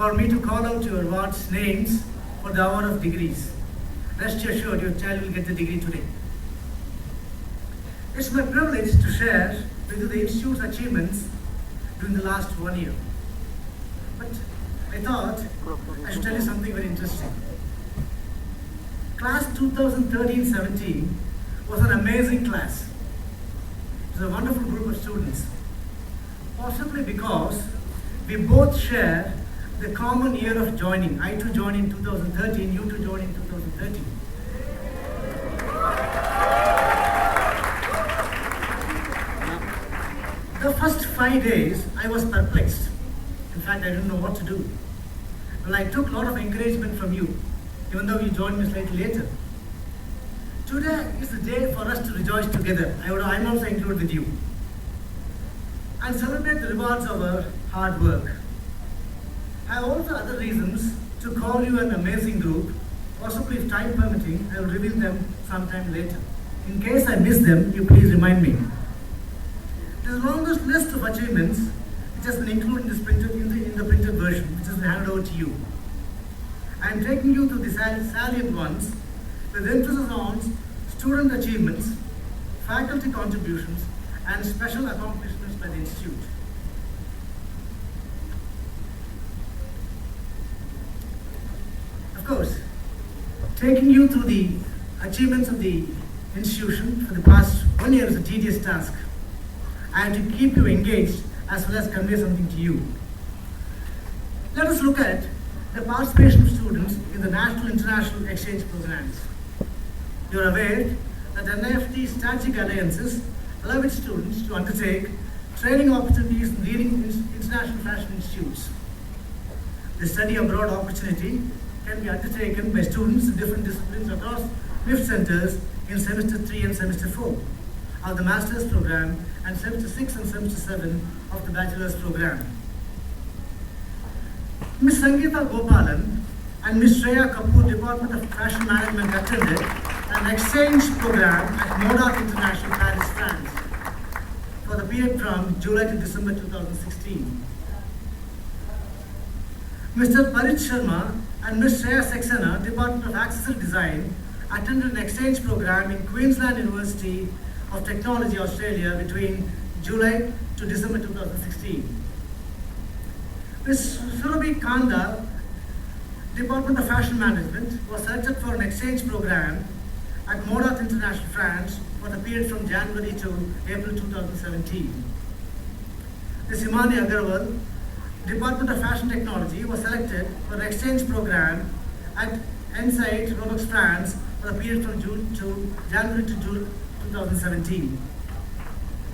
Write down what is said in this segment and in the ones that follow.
for me to call out your awards names for the award of degrees. Rest assured, your child will get the degree today. It's my privilege to share with you the Institute's achievements during the last 1 year. But I thought I should tell you something very interesting. Class 2013-17 was an amazing class. It was a wonderful group of students. Possibly because we both share the common year of joining. I too joined in 2013, you too joined in 2013. The first 5 days, I was perplexed. In fact, I didn't know what to do. Well, I took a lot of encouragement from you, even though you joined me slightly later. Today is the day for us to rejoice together. I'm also included with you. And celebrate the rewards of our hard work. I have also other reasons to call you an amazing group. Possibly, if time permitting, I will reveal them sometime later. In case I miss them, you please remind me. The longest list of achievements which has been included in the printed version, which has been handed over to you. I am taking you through the salient ones with emphasis on student achievements, faculty contributions, and special accomplishments by the Institute. Of course, taking you through the achievements of the institution for the past 1 year is a tedious task. I have to keep you engaged as well as convey something to you. Let us look at the participation of students in the national international exchange programs. You are aware that NIFT strategic alliances allow its students to undertake training opportunities in leading international fashion institutes. The study abroad opportunity can be undertaken by students in different disciplines across nift centers in semester 3 and semester 4 of the master's program and semester 6 and semester 7 of the bachelor's program. Ms. Sangeeta Gopalan and Ms. Shreya Kapoor, Department of Fashion Management, attended an exchange program at Modat International, Paris, France, for the period from July to December 2016. Mr. Parit Sharma and Ms. Shreya Saxena, Department of Accessory Design, attended an exchange program in Queensland University of Technology, Australia, between July to December 2016. Ms. Surabhi Kanda, Department of Fashion Management, was selected for an exchange program at Modat International, France, for the period from January to April 2017. Ms. Himani Agarwal, Department of Fashion Technology, was selected for an exchange program at Insight, Rolex, France, for the period from January to June 2017.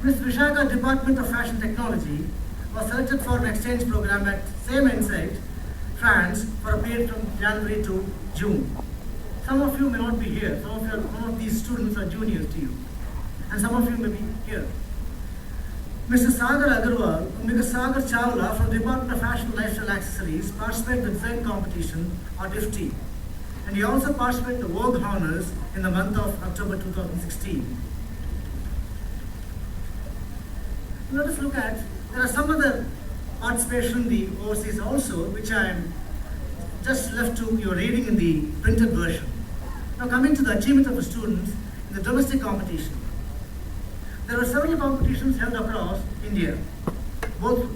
Ms. Vishaka, Department of Fashion Technology, was selected for an exchange program at same Insight, France, for a period from January to June. Some of you may not be here. Some of these students are juniors to you, and some of you may be here. Mr. Sagar Agarwal, Mr. Sagar Chawla from Department of Fashion Lifestyle Accessories participated in the design competition or DIFT, and he also participated in the Vogue Honors in the month of October 2016. Let us look at, there are some other participation in the overseas also, which I am just left to your reading in the printed version. Now coming to the achievement of the students in the domestic competition. There were several competitions held across India, both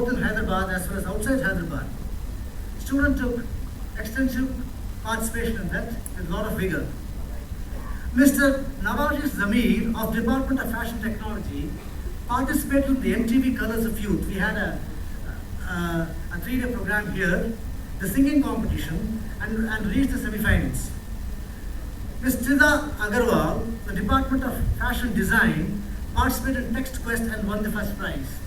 in Hyderabad as well as outside Hyderabad. Students took extensive participation in that with a lot of vigor. Mr. Nawajis Zamir of Department of Fashion Technology participated in the MTV Colors of Youth. We had a 3-day program here, the singing competition, and reached the semi-finals. Ms. Trida Agarwal, the Department of Fashion Design, participated in Text Quest and won the first prize.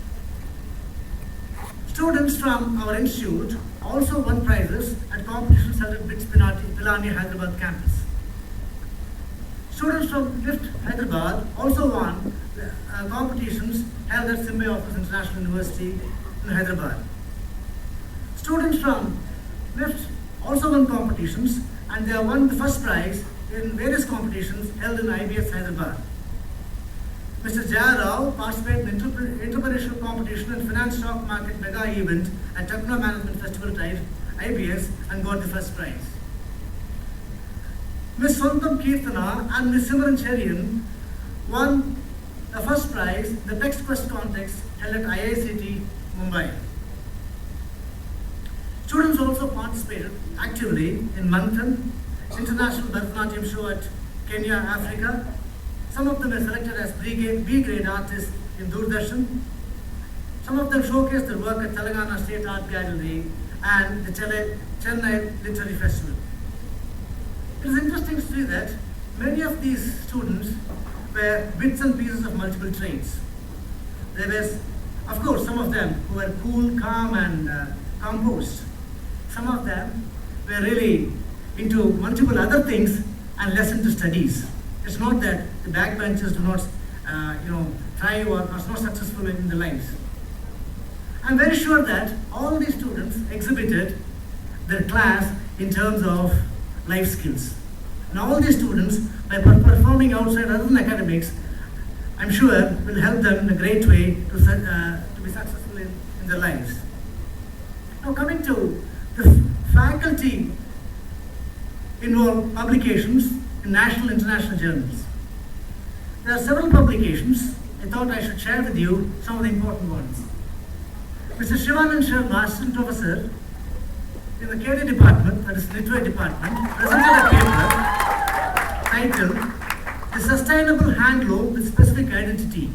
Students from our institute also won prizes at competitions held at BITS Pilani Hyderabad campus. Students from nift Hyderabad also won competitions held at Symbiosis International University in Hyderabad. Students from nift also won competitions, and they have won the first prize in various competitions held in IBS Hyderabad. Mr. Jaya Rao participated in entrepreneurial competition and finance stock market mega event at Techno Management Festival IBS and got the first prize. Miss Sontam Kirtana and Miss Simran Cherian won the first prize in the text quest contest held at IICT Mumbai. Students also participated actively in Manthan, International Bharatanatyam show at Kenya, Africa. Some of them were selected as B-grade artists in Doordarshan. Some of them showcased their work at Telangana State Art Gallery and the Chennai Literary Festival. It is interesting to see that many of these students were bits and pieces of multiple trades. There was, of course, some of them who were cool, calm, and composed. Some of them were really into multiple other things and less into studies. It's not that the backbenchers do not, thrive or are not successful in their lives. I'm very sure that all these students exhibited their class in terms of life skills. And all these students, by performing outside other than academics, I'm sure will help them in a great way to be successful in their lives. Now coming to the faculty involved publications in national and international journals. There are several publications. I thought I should share with you some of the important ones. Mr. Shivanand Sharma, assistant professor in the KD department, that is literary department, presented a paper titled The Sustainable Handloom with Specific Identity,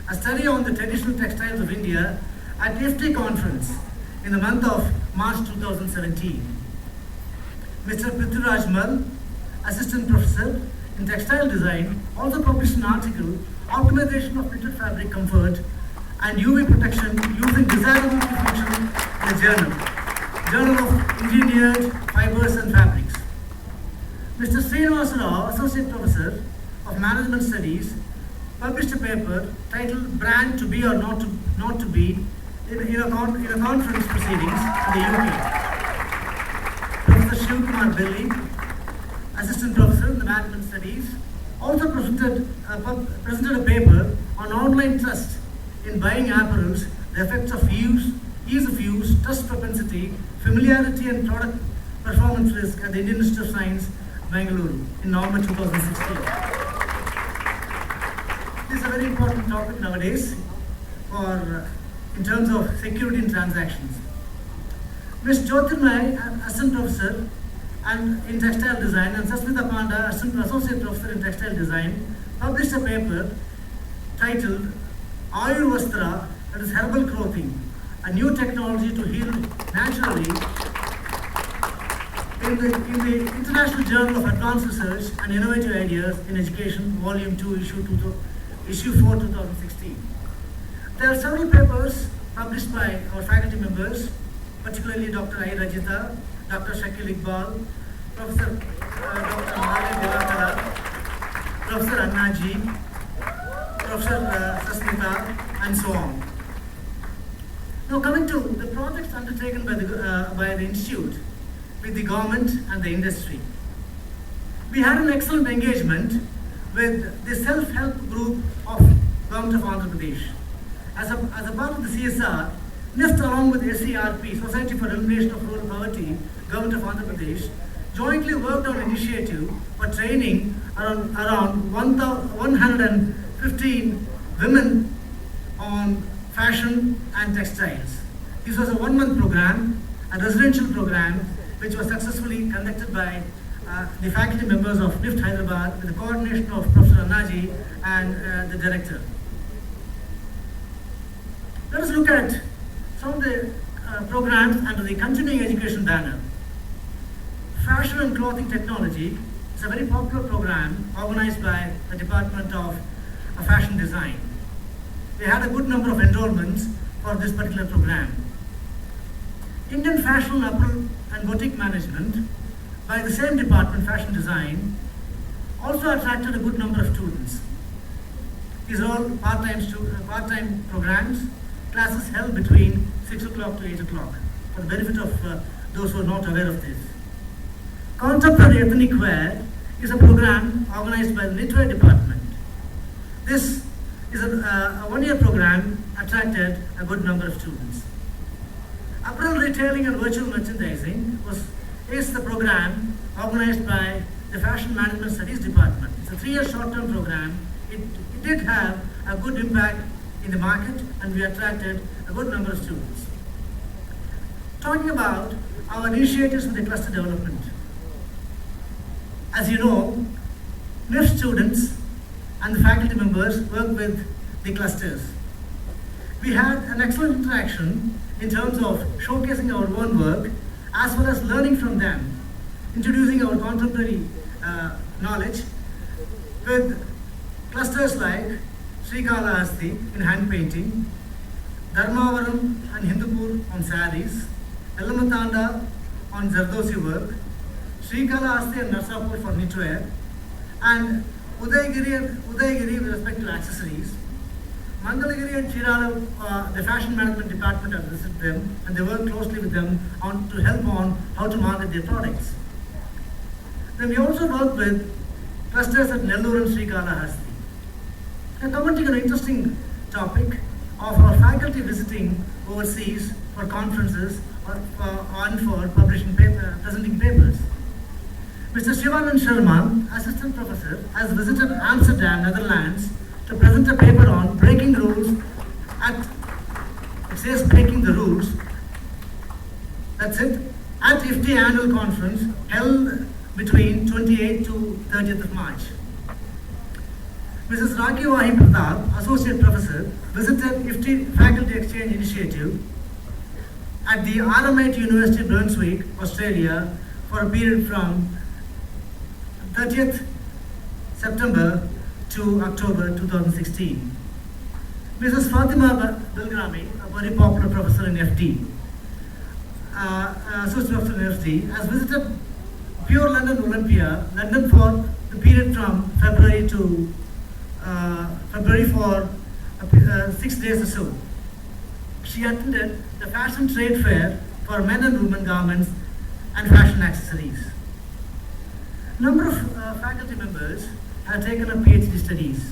a study on the traditional textiles of India at IFTI conference in the month of March 2017. Mr. Prithviraj Mal, assistant professor in textile design, also published an article, Optimization of Knitted Fabric Comfort and UV Protection using Desirable Function in the Journal of Engineered Fibers and Fabrics. Mr. Srinivasa Rao, associate professor of Management Studies, published a paper titled Brand to Be or Not to Be in a conference proceedings in the UK. Professor Shiv Kumar Belli, assistant professor in the Management Studies, also presented a paper on online trust in buying apparels, the effects of use, ease of use, trust propensity, familiarity and product performance risk at the Indian Institute of Science, Bangalore in November 2016. This is a very important topic nowadays in terms of security in transactions. Ms. Jyotirmay, assistant professor in textile design, and Sasmita Panda, associate professor in textile design, published a paper titled Ayurvastra, that is herbal clothing, a new technology to heal naturally, in the International Journal of Advanced Research and Innovative Ideas in Education, Volume 2, Issue 4, 2016. There are several papers published by our faculty members, particularly Dr. I. Rajita, Dr. Shakil Iqbal, Professor Dr. Malay Devakara, Professor Annaji, Professor Sasmita, and so on. Now coming to the projects undertaken by the Institute with the government and the industry. We had an excellent engagement with the self-help group of Government of Andhra Pradesh. As a part of the CSR, NIFT along with SCRP, Society for Elimination of Rural Poverty, Government of Andhra Pradesh, jointly worked on an initiative for training around 115 women on fashion and textiles. This was a 1-month program, a residential program, which was successfully conducted by the faculty members of NIFT Hyderabad with the coordination of Professor Annaji and the director. Let us look at some of the programs under the continuing education banner. Fashion and Clothing Technology is a very popular program organized by the Department of Fashion Design. They had a good number of enrollments for this particular program. Indian Fashion, Apparel and Boutique Management by the same department, Fashion Design, also attracted a good number of students. These are all part-time programs, classes held between 6 o'clock to 8 o'clock, for the benefit of those who are not aware of this. Contemporary Ethnic Wear is a program organized by the Literary Department. This is a 1-year program, attracted a good number of students. Apparel retailing and virtual merchandising is the program organized by the Fashion Management Studies Department. It's a 3-year short-term program. It did have a good impact in the market, and we attracted a good number of students. Talking about our initiatives with the cluster development. As you know, nift students and the faculty members work with the clusters. We had an excellent interaction in terms of showcasing our own work as well as learning from them, introducing our contemporary knowledge with clusters like Srikalahasti in hand painting, Dharmavaram and Hindupur on saris, Elamatanda on Zardosi work, Srikalahasti and Narsapur for knitwear, and Udaygiri with respect to accessories. Mangalagiri and Chirala, the fashion management department have visited them, and they work closely with them to help on how to market their products. Then we also work with clusters at Nellore and Srikalahasti. Commenting on an interesting topic of our faculty visiting overseas for conferences or for publishing presenting papers. Mr. Shivanand Sharma, Assistant Professor, has visited Amsterdam, Netherlands to present a paper on breaking rules it says breaking the rules, that's it, at IFTI annual conference held between 28th to 30th of March. Mrs. Rakhi Wahi Pratap, Associate Professor, visited IFTI Faculty Exchange Initiative at the RMIT University, Brunswick, Australia, for a period from 30th September to October 2016. Mrs. Fatima Belgrami, a very popular professor in FD, Associate Professor in FD, has visited Pure London Olympia, London for the period from February to February for 6 days or so. She attended the fashion trade fair for men and women garments and fashion accessories. Number of faculty members have taken up PhD studies.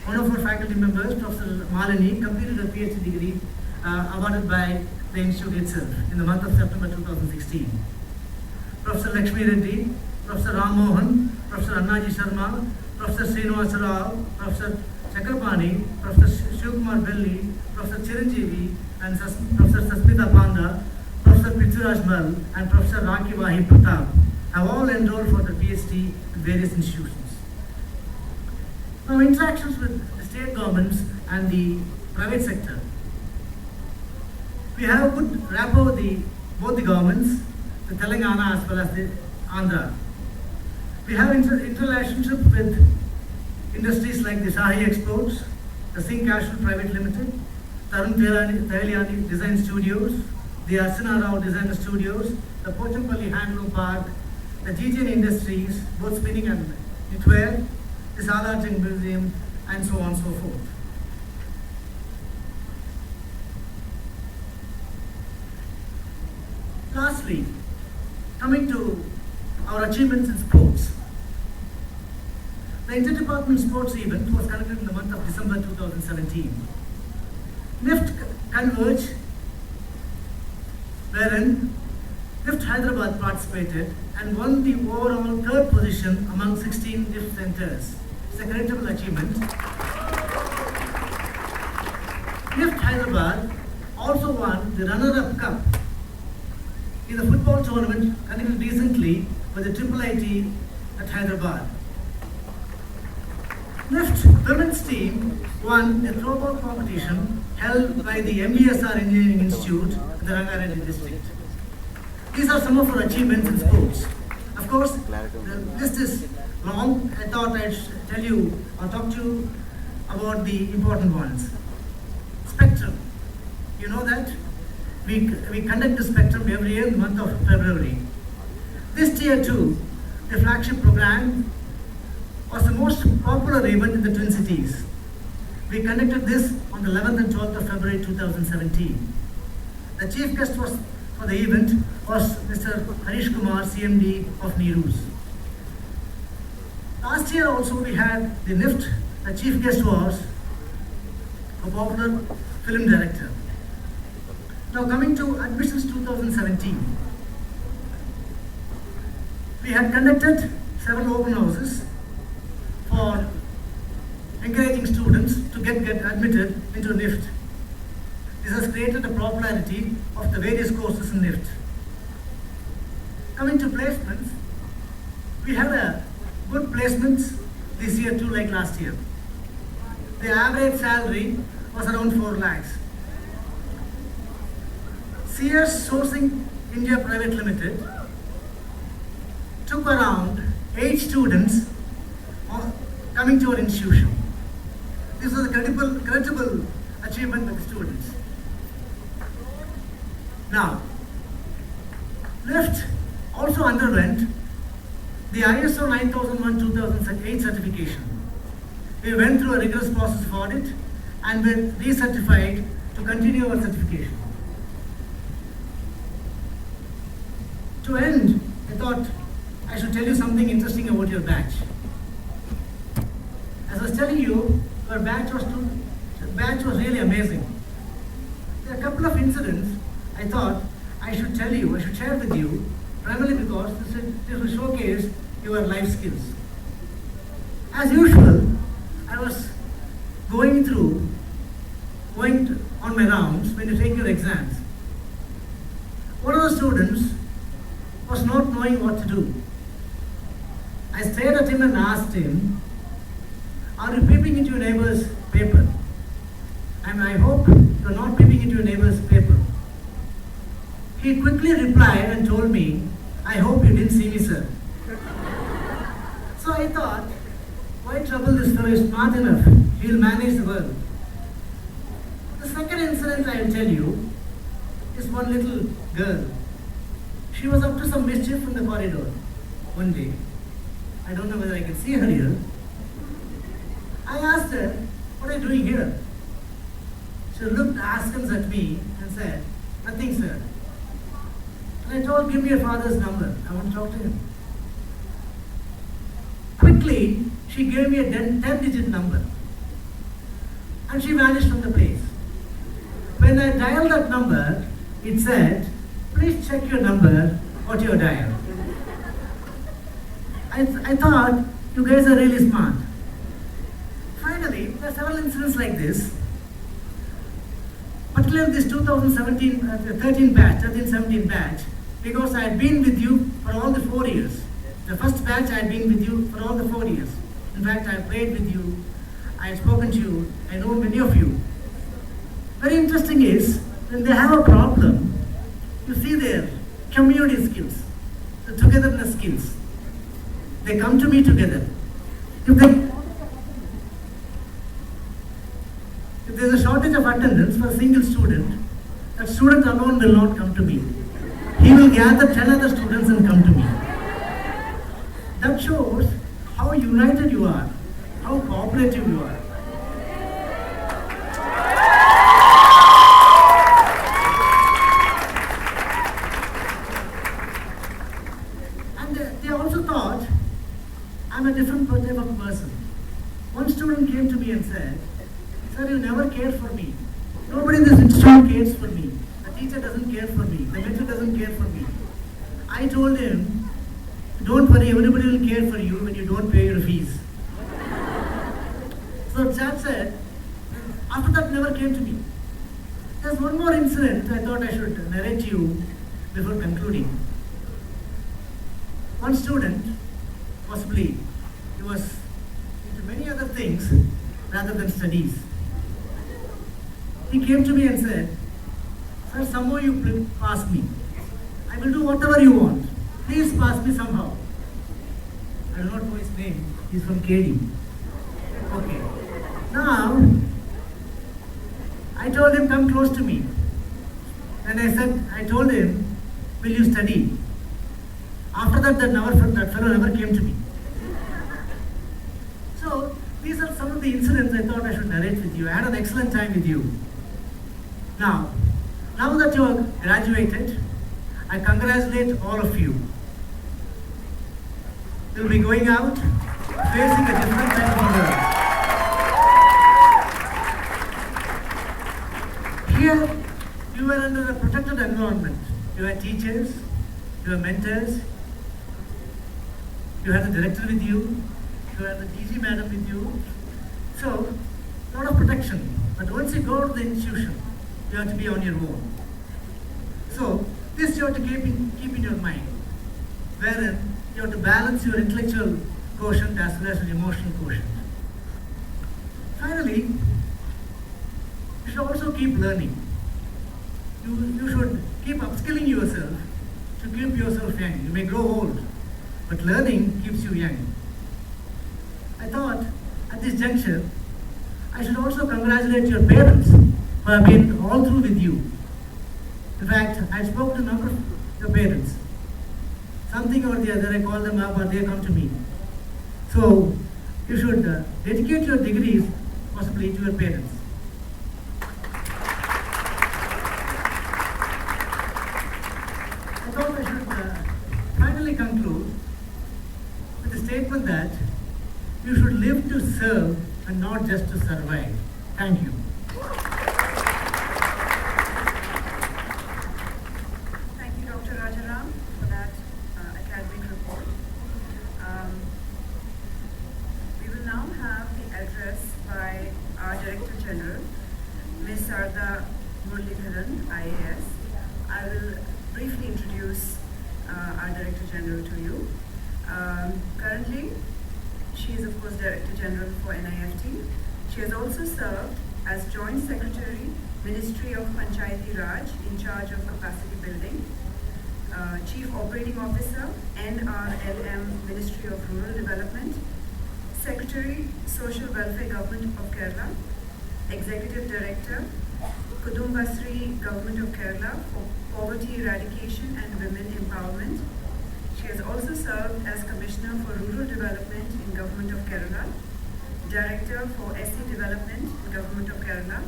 One of our faculty members, Professor Malini, completed a PhD degree awarded by the institute itself in the month of September 2016. Professor Lakshmi Reddy, Professor Ram Mohan, Professor Annaji Sharma, Professor Srinivasa Rao, Professor Chakrapani, Professor Shivkumar Belli, Professor Chiranjeevi, and Professor Sasmita Panda, Professor Prithviraj Mal, and Professor Rakhi Wahi Pratap have all enrolled for the PhD in various institutions. Now, interactions with the state governments and the private sector. We have a good rapport with both the governments, the Telangana as well as the Andhra. We have interrelationship with industries like the Shahi Exports, the Singh Casual Private Limited, Tarun Thailiani Design Studios, the Arsena Rao Design Studios, the Pochampalli Handloom Park, the GGN Industries, both spinning and knitwear, the Salarjung Museum, and so on and so forth. Lastly, coming to our achievements in sports. The Interdepartment Sports event was conducted in the month of December 2017. Nift Converge, wherein Nift Hyderabad participated and won the overall third position among 16 Nift centers. It's a creditable achievement. Nift Hyderabad also won the runner-up cup in the football tournament conducted recently by the IIIT at Hyderabad. Nift women's team won a throwball competition held by the MBSR Engineering Institute in the Rangareddy district. These are some of our achievements in sports. Of course, the list is long. I thought I'd tell you or talk to you about the important ones. Spectrum. You know that? We conduct the Spectrum every year in the month of February. This year too, the flagship program was the most popular event in the Twin Cities. We conducted this on the 11th and 12th of February 2017. The chief guest for the event was Mr. Harish Kumar, CMD of Neerus. Last year also we had the NIFT. The chief guest was a popular film director. Now coming to admissions 2017, we had conducted several open houses for encouraging students to get admitted into nift. This has created a popularity of the various courses in nift. Coming to placements, we had a good placements this year too, like last year. The average salary was around 4 lakhs. CS Sourcing India Private Limited took around 8 students coming to our institution. This was a credible achievement by the students. Now, NIFT also underwent the ISO 9001-2008 certification. We went through a rigorous process of audit and were recertified to continue our certification. To end, I thought I should tell you something interesting about your batch. As I was telling you, your batch was really amazing. There are a couple of incidents I thought I should tell you, I should share with you, primarily because this will showcase your life skills. As usual, I was going on my rounds when you take your exams. One of the students was not knowing what to do. I stared at him and asked him, "Are you peeping into your neighbor's paper?" And I hope you're not peeping into your neighbor's paper. He quickly replied and told me, "I hope you didn't see me, sir." So I thought, why trouble this fellow is smart enough, he'll manage the world. The second incident I will tell you is one little girl. She was up to some mischief in the corridor one day. I don't know whether I can see her here. I asked her, "What are you doing here?" She looked askance at me and said, "Nothing, sir." And I told, "Give me your father's number. I want to talk to him." Quickly, she gave me a 10-digit number. And she vanished from the place. When I dialed that number, it said, "Please check your number, what you dialed." I thought, you guys are really smart. Finally, there are several incidents like this. Particularly this 13-17 batch, because I had been with you for all the 4 years. The first batch I had been with you for all the 4 years. In fact, I have played with you, I have spoken to you, I know many of you. Very interesting is, when they have a problem, you see their community skills, the togetherness skills. They come to me together. If there's a shortage of attendance for a single student, that student alone will not come to me. He will gather 10 other students and come to me. That shows how united you are, how cooperative you are. And they also thought I'm a different type of person. One student came to me and said, "Sir, you never cared for me. Nobody in this institute cares for me. The teacher doesn't care for me. The mentor doesn't care for me." I told him, "Don't worry, everybody will care for you when you don't pay your fees." So Chad said, after that never came to me. There's one more incident I thought I should narrate to you before concluding. One student, possibly, he was into many other things rather than studies. He came to me and said, "Sir, somehow you pass me. I will do whatever you want. Please pass me somehow." I do not know his name. He's from KD. Okay. Now, I told him, "Come close to me." And I told him, "Will you study?" After that, that fellow never came to me. So, these are some of the incidents I thought I should narrate with you. I had an excellent time with you. Now that you are graduated, I congratulate all of you. You will be going out, facing a different type of world. Here, you were under a protected environment. You had teachers, you had mentors, you had the director with you, you had the DG madam with you. So, a lot of protection. But once you go to the institution, you have to be on your own. So, this you have to keep in your mind, wherein you have to balance your intellectual quotient as well as your emotional quotient. Finally, you should also keep learning. You should keep upskilling yourself to keep yourself young. You may grow old, but learning keeps you young. I thought at this juncture, I should also congratulate your parents who have been all through with you. In fact, I spoke to a number of your parents. Something or the other, I call them up or they come to me. So, you should dedicate your degrees possibly to your parents. I thought I should finally conclude with the statement that you should live to serve and not just to survive. Thank you. Thank you, Dr. Rajaram, for that academic report. We will now have the address by our Director General, Ms. Sarda Muralidharan, IAS. I will briefly introduce our Director General to you. Currently, she is of course Director General for NIFT. She has also served as Joint Secretary, Ministry of Panchayati Raj, in charge of capacity building, Chief Operating Officer, NRLM, Ministry of Rural Development, Secretary, Social Welfare Government of Kerala, Executive Director, Kudumbasri Government of Kerala for Poverty Eradication and Women Empowerment. She has also served as Commissioner for Rural Development in Government of Kerala, Director for SC Development in Government of Kerala,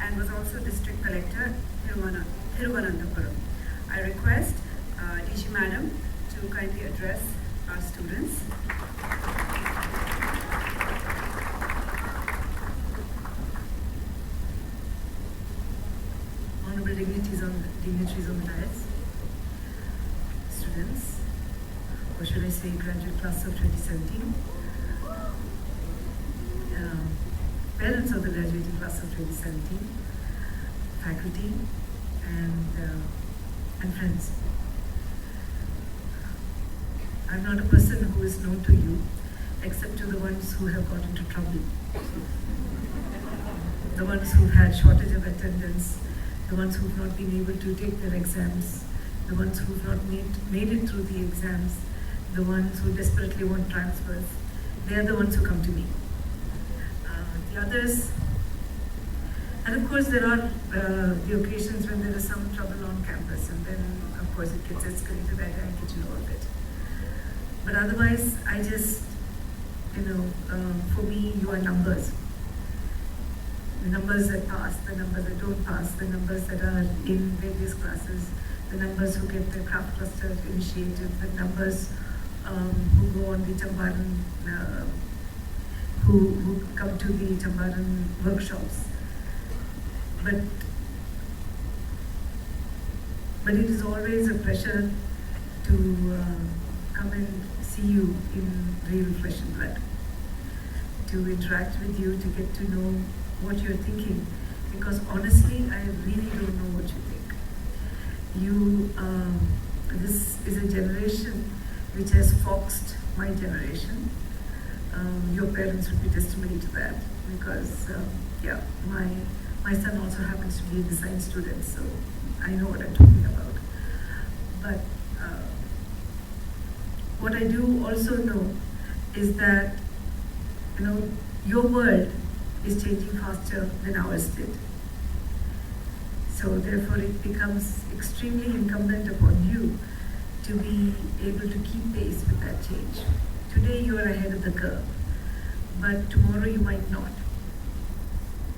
and was also District Collector, Thiruvananthapuram. I request DG Madam to kindly address our students. Honorable dignitaries on the dais, students, or should I say graduate class of 2017, parents of the graduating class of 2017, faculty, and friends. I'm not a person who is known to you, except to the ones who have got into trouble, the ones who've had shortage of attendance, the ones who've not been able to take their exams, the ones who've not made it through the exams, the ones who desperately want transfers. They are the ones who come to me. The others, and of course there are the occasions when there is some trouble on campus, and then of course it gets escalated. I get to know of it. But otherwise, I just, for me, you are numbers. The numbers that pass, the numbers that don't pass, the numbers that are in various classes, the numbers who get the craft cluster initiative, the numbers who go on the Champaran, who come to the Champaran workshops. But it is always a pleasure to come and see you in real flesh and blood, to interact with you, to get to know what you're thinking, because honestly, I really don't know what you think. This is a generation which has foxed my generation. Your parents would be testimony to that, because my son also happens to be a design student, so I know what I'm talking about. But what I do also know is that, your world is changing faster than ours did. So therefore it becomes extremely incumbent upon you to be able to keep pace with that change. Today you are ahead of the curve, but tomorrow you might not.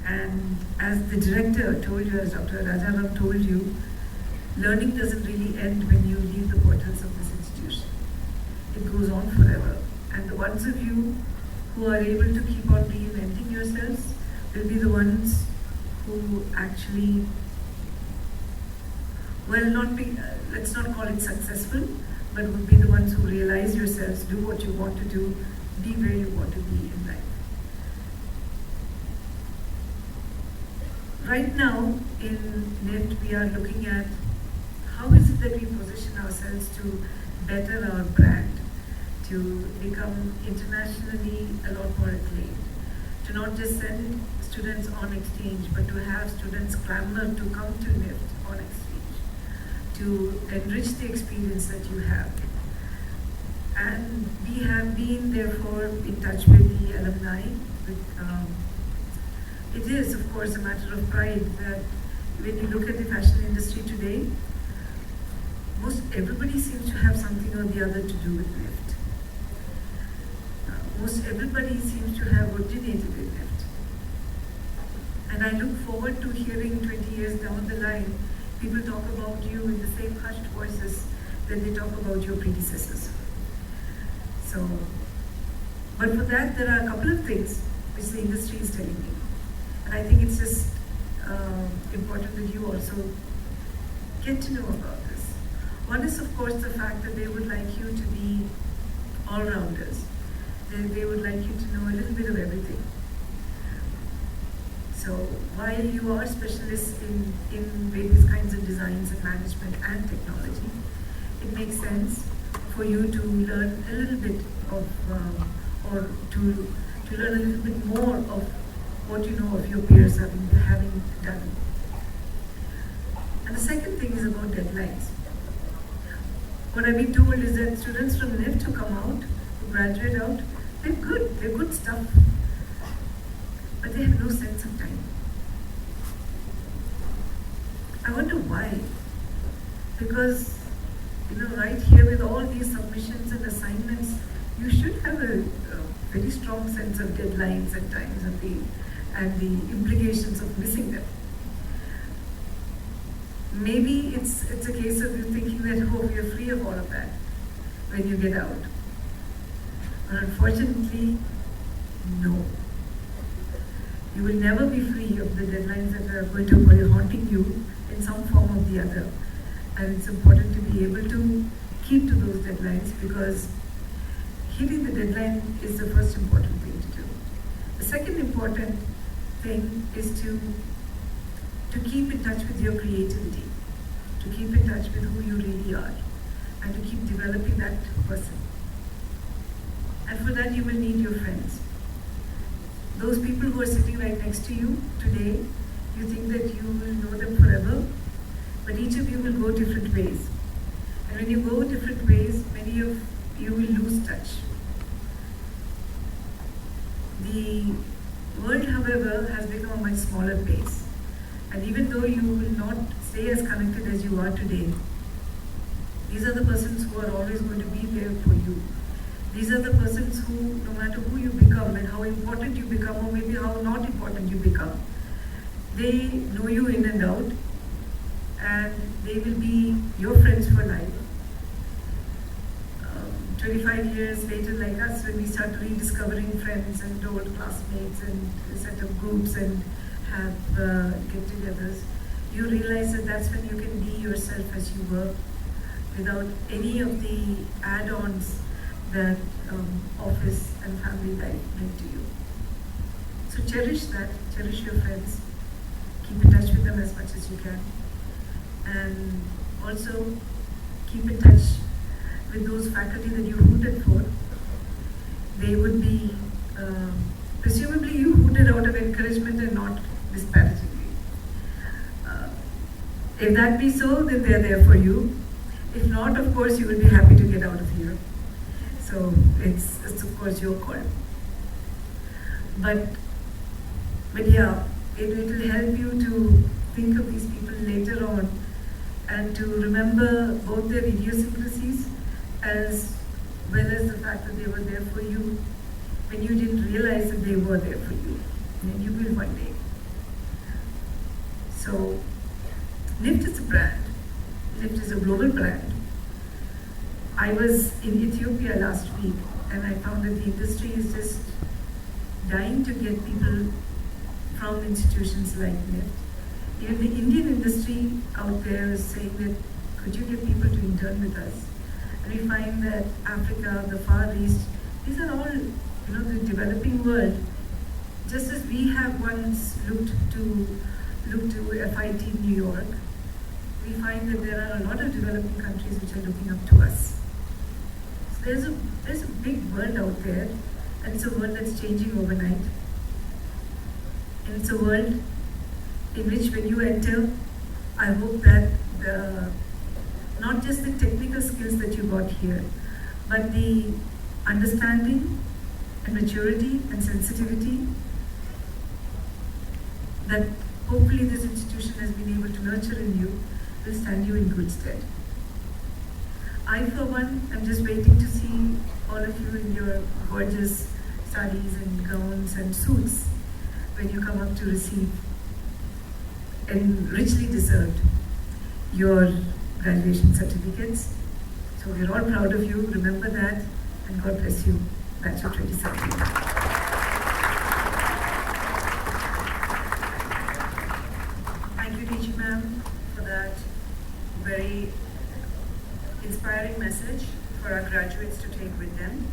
And as the director told you, as Dr. Rajaram told you, learning doesn't really end when you leave the portals of this institution. It goes on forever. And the ones of you who are able to keep on reinventing yourselves will be the ones who actually well, not be, let's not call it successful, but would be the ones who realize yourselves, do what you want to do, be where you want to be in life. Right now in nift, we are looking at how is it that we position ourselves to better our brand, to become internationally a lot more acclaimed, to not just send students on exchange, but to have students clamor to come to nift on exchange, to enrich the experience that you have. And we have been therefore in touch with the alumni. It is of course a matter of pride that when you look at the fashion industry today, most everybody seems to have something or the other to do with nift. Most everybody seems to have originated in nift. And I look forward to hearing 20 years down the line, people talk about you in the same hushed voices that they talk about your predecessors. So, but for that, there are a couple of things which the industry is telling me. And I think it's just important that you also get to know about this. One is, of course, the fact that they would like you to be all-rounders. They would like you to know a little bit of everything. So while you are specialists in various kinds of designs and management and technology, it makes sense for you to learn a little bit of, or to learn a little bit more of what you know of your peers having done. And the second thing is about deadlines. What I've been told is that students from nift who come out, who graduate out, they're good stuff, but they have no sense of time. I wonder why. Because, right here with all these submissions and assignments, you should have a very strong sense of deadlines and times and the implications of missing them. Maybe it's a case of you thinking that, oh, you're free of all of that when you get out. But unfortunately, no. You will never be free of the deadlines that are going to be haunting you in some form or the other. And it's important to be able to keep to those deadlines, because hitting the deadline is the first important thing to do. The second important thing is to keep in touch with your creativity, to keep in touch with who you really are, and to keep developing that person. And for that, you will need your friends. Those people who are sitting right next to you today, you think that you will know them forever, but each of you will go different ways. And when you go different ways, many of you will lose touch. The world, however, has become a much smaller place. And even though you will not stay as connected as you are today, these are the persons who are always going to be there for you. These are the persons who, no matter who you become and how important you become, or maybe how not important you become, they know you in and out, and they will be your friends for life. 25 years later, like us, when we start rediscovering friends and old classmates and set up groups and have get-togethers, you realize that that's when you can be yourself as you were, without any of the add-ons that office and family life bring to you. So cherish that, cherish your friends, keep in touch with them as much as you can, and also keep in touch with those faculty that you hooted for. They would be, presumably you hooted out of encouragement and not disparagingly. If that be so, then they're there for you. If not, of course, you will be happy to get out of here. So it's of course your call. But yeah, it will help you to think of these people later on and to remember both their idiosyncrasies as well as the fact that they were there for you when you didn't realize that they were there for you. And you will one day. So nift is a brand. nift is a global brand. I was in Ethiopia last week and I found that the industry is just dying to get people from institutions like nift Even the Indian industry out there is saying that, could you get people to intern with us? And we find that Africa, the Far East, these are all, the developing world. Just as we have once looked to FIT in New York, we find that there are a lot of developing countries which are looking up to us. So there's a big world out there, and it's a world that's changing overnight. And it's a world in which when you enter, I hope that not just the technical skills that you got here, but the understanding and maturity and sensitivity that hopefully this institution has been able to nurture in you will stand you in good stead. I, for one, am just waiting to see all of you in your gorgeous sarees and gowns and suits when you come up to receive, and richly deserved, your graduation certificates. So we're all proud of you. Remember that, and God bless you, Batch of 2017. Thank you, DG ma'am, for that very inspiring message for our graduates to take with them.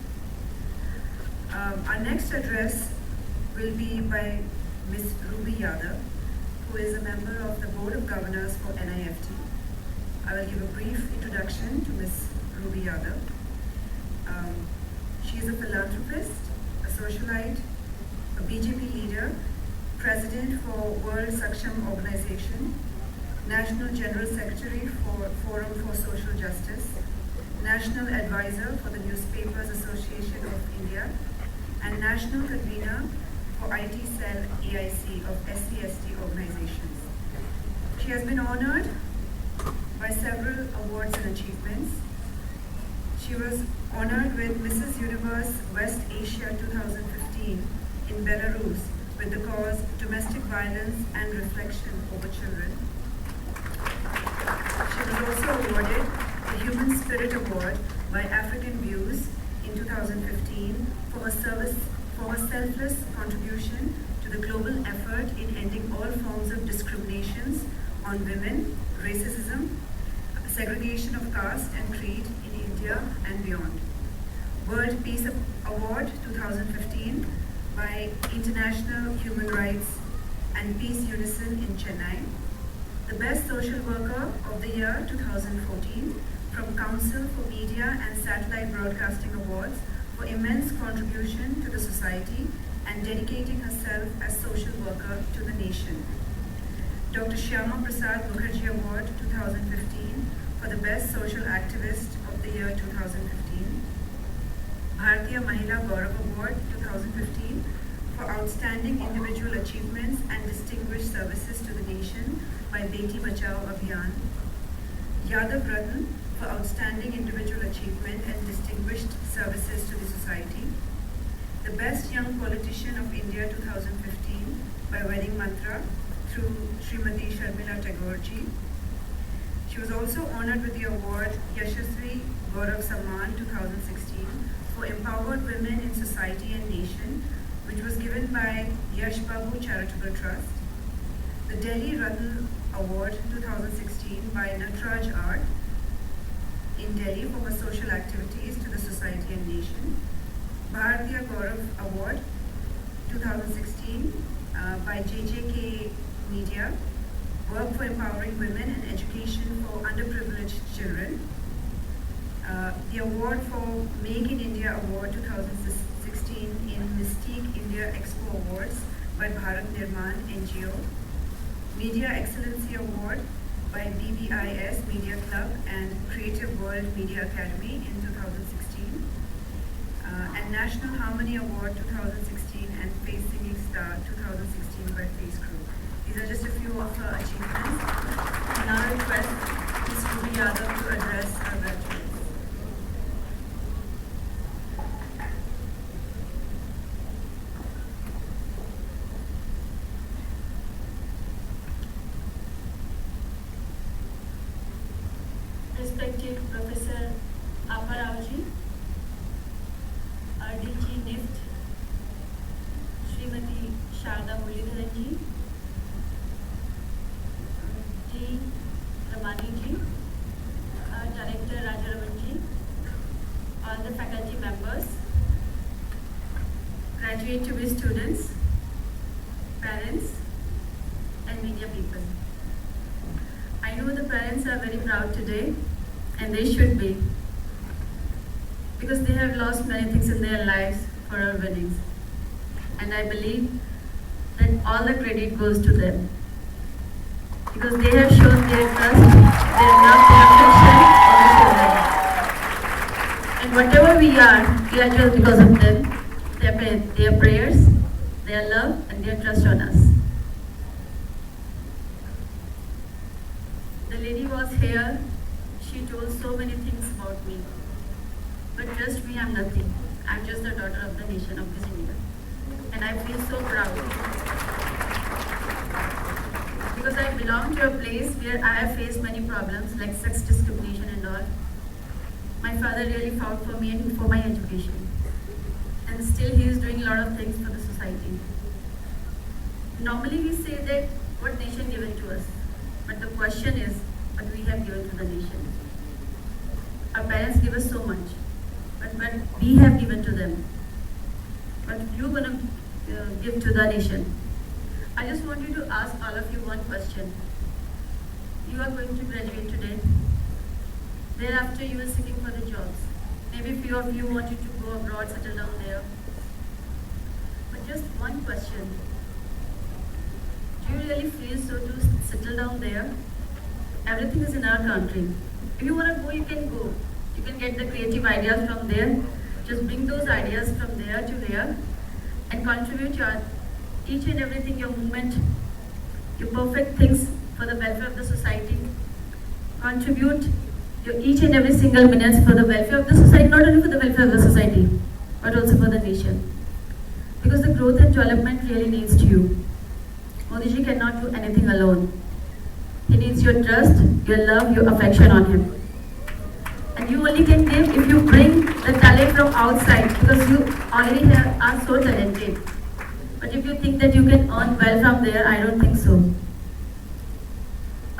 Our next address will be by Ms. Ruby Yadav, who is a member of the Board of Governors for NIFT. I will give a brief introduction to Ms. Ruby Yadav. She is a philanthropist, a socialite, a BJP leader, president for World Saksham Organization, National General Secretary for Forum for Social Justice, National Advisor for the Newspapers Association of India, and National Convener for IT Cell AIC of SC/ST organizations. She has been honored by several awards and achievements. She was honored with Mrs. Universe West Asia 2015 in Belarus with the cause Domestic Violence and Reflection over Children. She was also awarded the Human Spirit Award by African Views in 2015 for her selfless contribution to the global effort in ending all forms of discriminations on women, racism, segregation of caste and creed in India and beyond. World Peace Award 2015 by International Human Rights and Peace Unison in Chennai. The Best Social Worker of the Year 2014 from Council for Media and Satellite Broadcasting Awards for immense contribution to the society and dedicating herself as social worker to the nation. Dr. Shyama Prasad Mukherjee Award 2015 for the Best Social Activist of the Year 2015. Bharatiya Mahila Gaurav Award 2015 for outstanding individual achievements and distinguished services to the nation by Beti Bachao Abhiyan. Yadav Ratna for outstanding individual achievement and distinguished services to the society. The Best Young Politician of India 2015 by Wedding Mantra through Srimati Sharmila Tagore-ji. She was also honored with the award Yashasvi Gaurav Samman 2016 for empowered women in society and nation, which was given by Yash Babu Charitable Trust. The Delhi Ratna Award 2016 by Natraj Art in Delhi for her social activities to the society and nation. Bharatiya Gaurav Award 2016 by JJK Media, work for empowering women and education for underprivileged children. The award for Make in India Award 2016 in Mystique India Expo Awards by Bharat Nirman NGO. Media Excellency Award by BBIS Media Club and Creative World Media Academy in 2016. And National Harmony Award 2016 and Face Singing Star 2016 by Face Crew. These are just a few of her achievements. I now request Ms. Ruby Yadav to address our graduates. Respected Professor Aparavji, RDG NIFT, Srimati Sharda Mulidharanji, graduate to be students, parents, and media people. I know the parents are very proud today, and they should be, because they have lost many things in their lives for our winnings. And I believe that all the credit goes to them, because they have shown their trust, their love, their affection on the children. And whatever we are just because of them, their prayers, their love, and their trust on us. The lady was here. She told so many things about me. But trust me, I'm nothing. I'm just the daughter of the nation of this India. And I feel so proud. Because I belong to a place where I have faced many problems like sex discrimination and all. My father really fought for me and for my education. And still he is doing a lot of things for the society. Normally we say that what nation given to us. But the question is, what we have given to the nation. Our parents give us so much. But what we have given to them. What you going to give to the nation. I just want you to ask all of you one question. You are going to graduate today. Thereafter you are seeking for the jobs. Maybe few of you wanted to go abroad, settle down there. But just one question. Do you really feel so to settle down there? Everything is in our country. If you want to go, you can go. You can get the creative ideas from there. Just bring those ideas from there to there and contribute your each and everything, your movement, your perfect things for the welfare of the society. Contribute your each and every single minutes for the welfare of the society, not only for the welfare of the society, but also for the nation. Because the growth and development really needs to you. Modi ji cannot do anything alone. He needs your trust, your love, your affection on him. And you only can give if you bring the talent from outside, because you already are so talented. But if you think that you can earn well from there, I don't think so.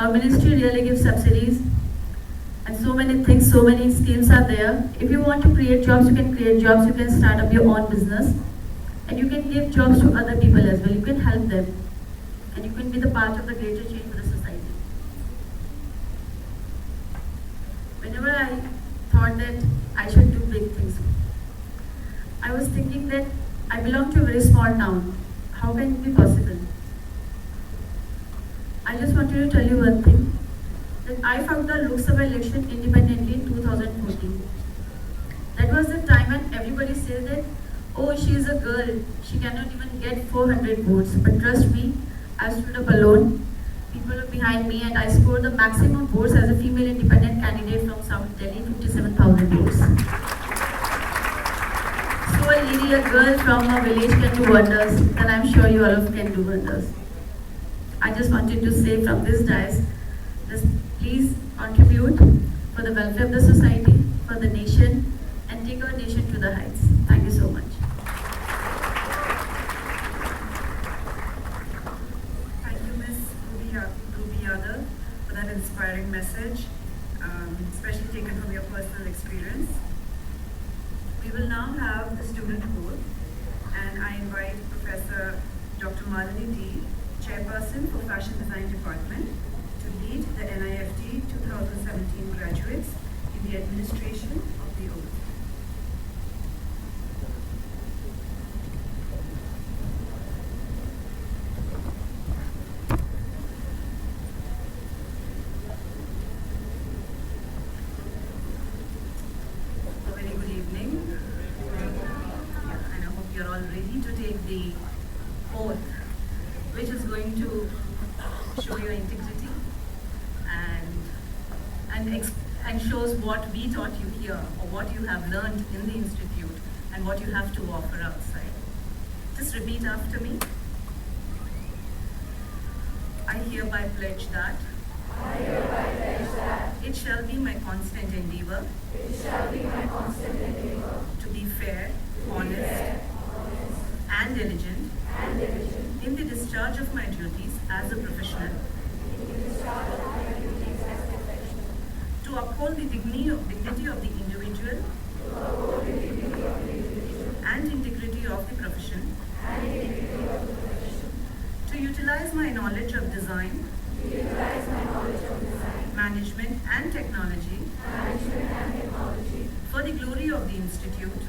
Our ministry really gives subsidies and so many things, so many schemes are there. If you want to create jobs, you can create jobs, you can start up your own business. And you can give jobs to other people as well. You can help them. And you can be the part of the greater change for the society. Whenever I thought that I should do big things, I was thinking that I belong to a very small town. How can it be possible? I just wanted to tell you one thing, that I fought the Lok Sabha election independently in 2014. That was the time when everybody said that, oh, she is a girl, she cannot even get 400 votes. But trust me, I stood up alone. People were behind me and I scored the maximum votes as a female independent candidate from South Delhi, 57,000 votes. So a lady, a girl from a village can do wonders, then I'm sure you all of can do wonders. I just wanted to say from this dais, just please contribute for the welfare of the society, for the nation, and take our nation to the heights. Thank you so much. Thank you, Ms. Ruby Yadav, for that inspiring message, especially taken from your personal experience. We will now have the student poll, and I invite Professor Dr. Malini D, Chairperson for Fashion Design Department, to lead the NIFT 2017 graduates in the administration of the oath. A very good evening, and I hope you're all ready to take the oath, which is going to show your integrity and shows what we taught you here, or what you have learned in the institute, and what you have to offer outside. Just repeat after me. I hereby pledge that. I hereby pledge that. It shall be my constant endeavor. It shall be my constant endeavor. To be fair, honest, Honest, and diligent. and diligent. In the discharge of my duties as a professional. In the discharge of my duties as a professional. To uphold the dignity of the individual. To uphold the dignity of the individual. And integrity of the profession. design, utilize my knowledge of design, management and technology for the glory of the Institute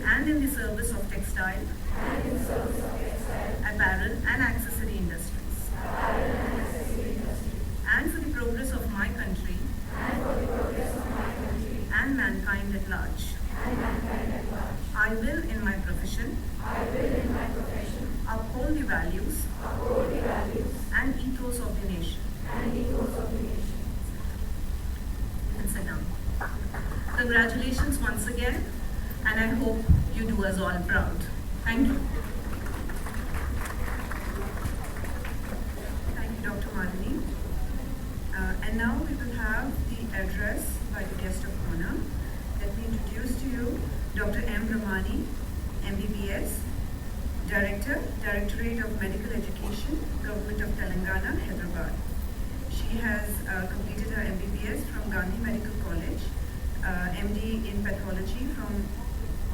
and in the service of textile, apparel and accessory industries, and for the progress of my country and mankind at large. I will in my profession uphold the values and ethos of the nation. And sit down. Congratulations once again, and I hope you do us all proud. Thank you. Thank you, Dr. Madhuri. And now we will have the address by the guest of honor. Let me introduce to you Dr. M. Ramani, MBBS, Director, Directorate of Medical Education, Government of Telangana, Hyderabad. She has completed her MBBS from Gandhi Medical College, MD in Pathology from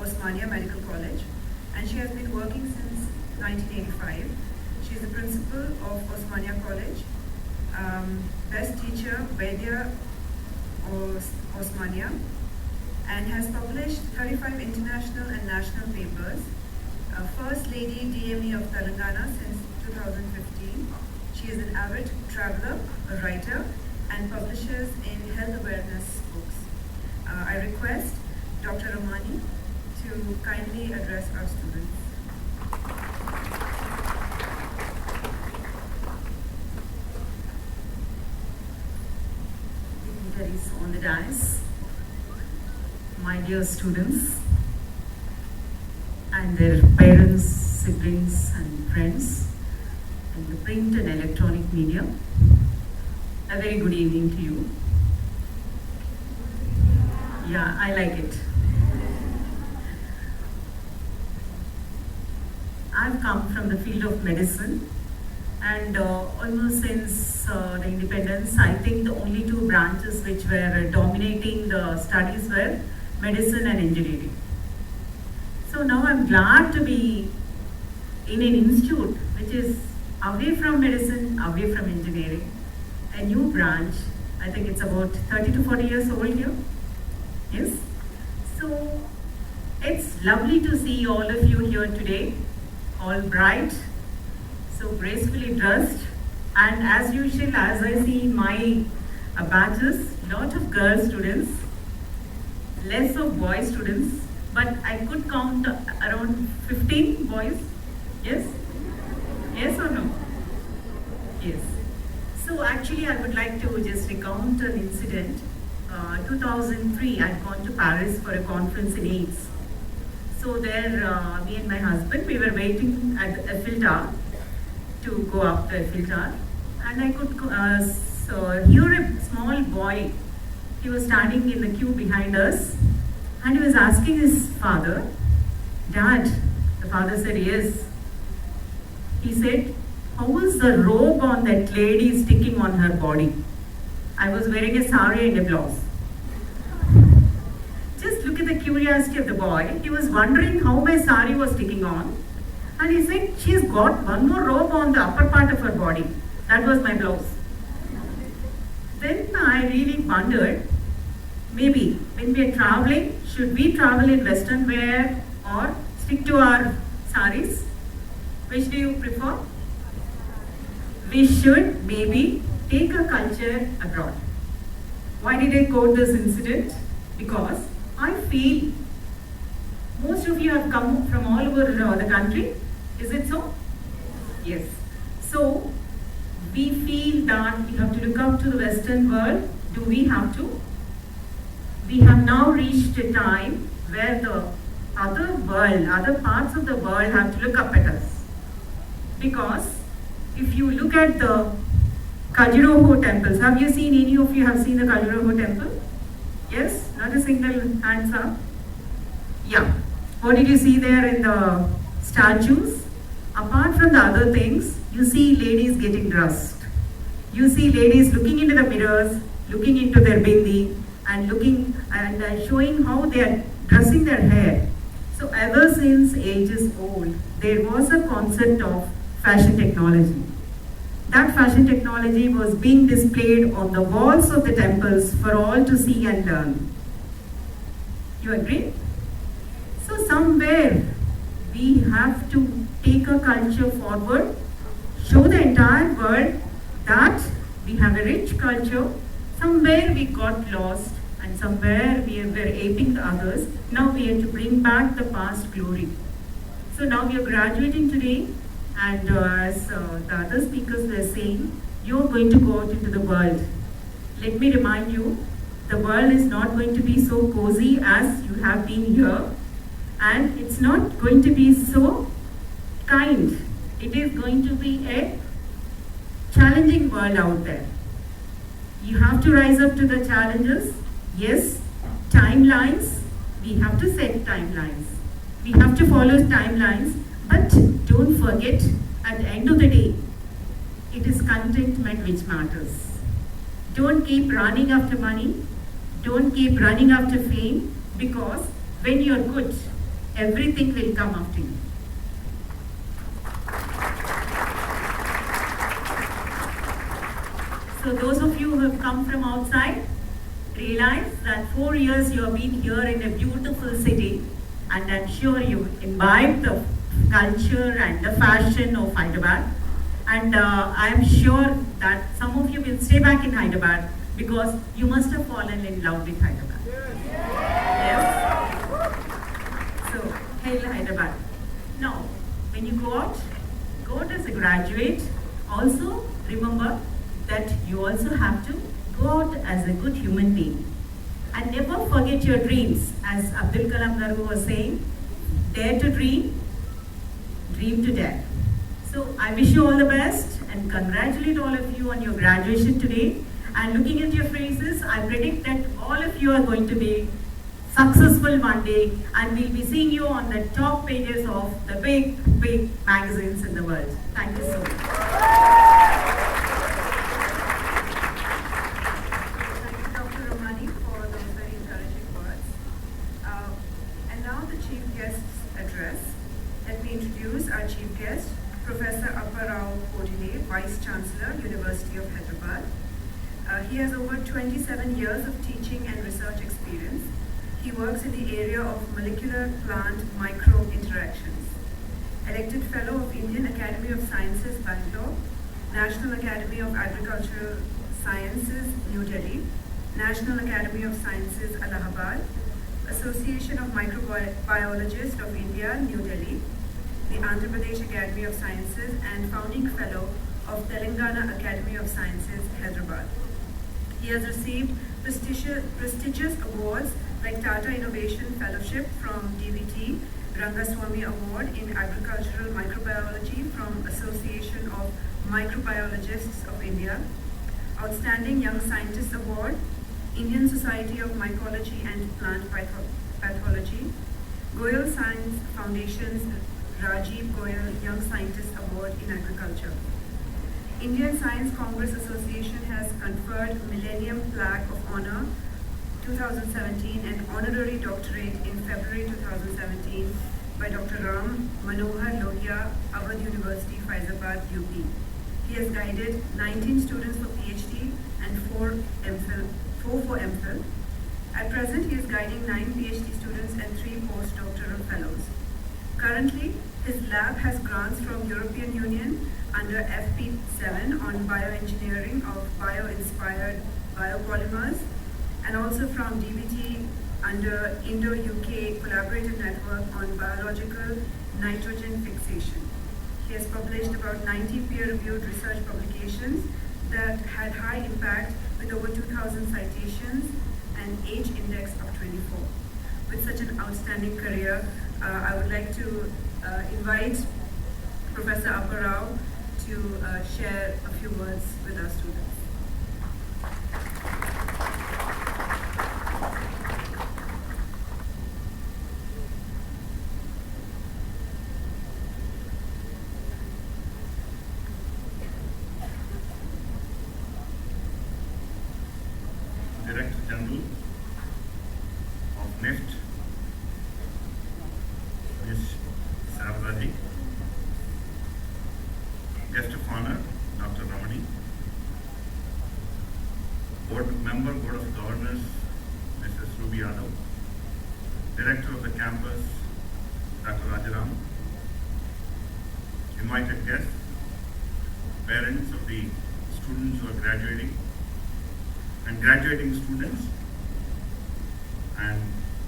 Osmania Medical College, and she has been working since 1985. She is the principal of Osmania College, best teacher, Vaidya Osmania, and has published 35 international and national papers. First Lady DME of Telangana since 2015. She is an avid traveler, a writer, and publishes in health awareness books. I request Dr. Ramani to kindly address our students. Dignitaries on the dais, my dear students, and their parents, siblings, and friends, in the print and electronic media, a very good evening to you. Yeah, I like it. I've come from the field of medicine, and almost since the independence, I think the only two branches which were dominating the studies were medicine and engineering. So now I'm glad to be in an institute which is away from medicine, away from engineering, a new branch. I think it's about 30 to 40 years old here. Yes? So it's lovely to see all of you here today, all bright, so gracefully dressed, and as usual, as I see in my batches, lot of girl students, less of boy students, but I could count around 15 boys. Yes? Yes or no? Yes. So actually I would like to just recount an incident. 2003, I'd gone to Paris for a conference in AIDS. So there, me and my husband, we were waiting at the Eiffel Tower to go up the Eiffel Tower. And I could hear a small boy. He was standing in the queue behind us. And he was asking his father, "Dad," the father said, "Yes." He said, "How was the robe on that lady sticking on her body?" I was wearing a sari and a blouse. Just look at the curiosity of the boy. He was wondering how my sari was sticking on. And he said, "She's got one more robe on the upper part of her body." That was my blouse. Then I really wondered, maybe when we are traveling, should we travel in Western wear or stick to our saris? Which do you prefer? We should maybe take a culture abroad. Why did I quote this incident? Because I feel most of you have come from all over the country. Is it so? Yes. So we feel that we have to look up to the Western world. Do we have to? We have now reached a time where the other world, other parts of the world have to look up at us. Because if you look at the Khajuraho temples, have you seen, any of you have seen the Khajuraho temple? Yes? Not a single hands up? Yeah. What did you see there in the statues? Apart from the other things, you see ladies getting dressed. You see ladies looking into the mirrors, looking into their bindi, and looking and showing how they are dressing their hair. So ever since ages old, there was a concept of fashion technology. that fashion technology was being displayed on the walls of the temples for all to see and learn. You agree? So somewhere we have to take a culture forward, show the entire world that we have a rich culture. Somewhere we got lost and somewhere we were aping the others. Now we have to bring back the past glory. So now we are graduating today, and as the other speakers were saying, you are going to go out into the world. Let me remind you, the world is not going to be so cozy as you have been here, and it's not going to be so kind. It is going to be a challenging world out there. You have to rise up to the challenges. Yes, timelines. We have to set timelines. We have to follow timelines, but don't forget, at the end of the day, it is contentment which matters. Don't keep running after money. Don't keep running after fame, because when you're good, everything will come after you. So those of you who have come from outside, realize that 4 years you have been here in a beautiful city, and I'm sure you imbibe the culture and the fashion of Hyderabad. And I'm sure that some of you will stay back in Hyderabad because you must have fallen in love with Hyderabad. Yes? So, hail Hyderabad. Now, when you go out as a graduate, also remember that you also have to go out as a good human being. And never forget your dreams. As Abdul Kalam Garu was saying, dare to dream, dream to dare. So I wish you all the best and congratulate all of you on your graduation today. And looking at your faces, I predict that all of you are going to be successful one day, and we'll be seeing you on the top pages of the big magazines in the world. Thank you so much. Thank you, Dr. Romani, for those very encouraging words. And now the Chief Guest's address. Let me introduce our Chief Guest, Professor Apparao Kodile, Vice Chancellor, University of Hyderabad. He has over 27 years of teaching and research experience. He works in the area of molecular plant microbe interactions. Elected Fellow of Indian Academy of Sciences, Bangalore, National Academy of Agricultural Sciences, New Delhi, National Academy of Sciences, Allahabad, Association of Microbiologists of India, New Delhi, the Andhra Pradesh Academy of Sciences, and Founding Fellow of Telangana Academy of Sciences, Hyderabad. He has received prestigious awards like Tata Innovation Fellowship from DVT, Rangaswamy Award in Agricultural Microbiology from Association of Microbiologists of India, Outstanding Young Scientist Award, Indian Society of Mycology and Plant Pathology, Goyal Science Foundation's Rajiv Goyal Young Scientist Award in Agriculture. Indian Science Congress Association has conferred Millennium Plaque of Honor 2017 and Honorary Doctorate in February 2017 by Dr. Ram Manohar Lohia, Awadh University, Faizabad, UP. He has guided 19 students for PhD and 4 for MPhil. At present, he is guiding 9 PhD students and 3 postdoctoral fellows. Currently, his lab has grants from European Union under FP7 on bioengineering of bio-inspired biopolymers, and also from DBT under Indo-UK Collaborative Network on Biological Nitrogen Fixation. He has published about 90 peer-reviewed research publications that had high impact with over 2,000 citations and age index of 24. With such an outstanding career, I would like to invite Professor Apparao to share a few words with our students. Director General of NIFT, Ms. Saradaji, Guest of Honor, Dr. Ramani director of the campus, Dr. Rajaram, invited guests, parents of the students who are graduating, and graduating students, and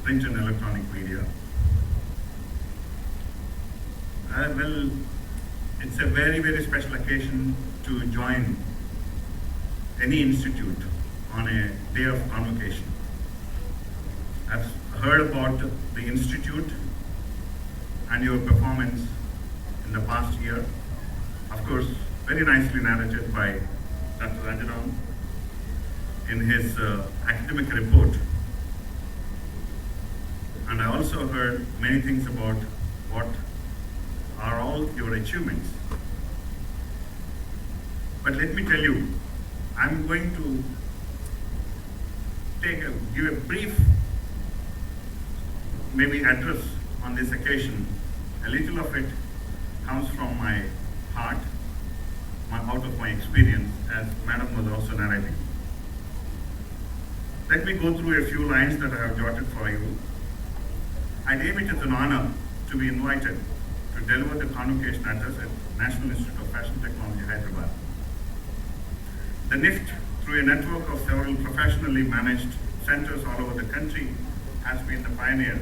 print and electronic media. Well, it's a very, very special occasion to join any institute on a day of convocation. I've heard about the institute and your performance in the past year. Of course, very nicely narrated by Dr. Rajaram in his academic report. And I also heard many things about what are all your achievements. But let me tell you, I'm going to give a brief maybe address on this occasion. A little of it comes from my heart, out of my experience, as Madam was also narrating. Let me go through a few lines that I have jotted for you. I deem it as an honor to be invited to deliver the convocation address at National Institute of Fashion Technology, Hyderabad. The NIFT, through a network of several professionally managed centers all over the country, has been the pioneer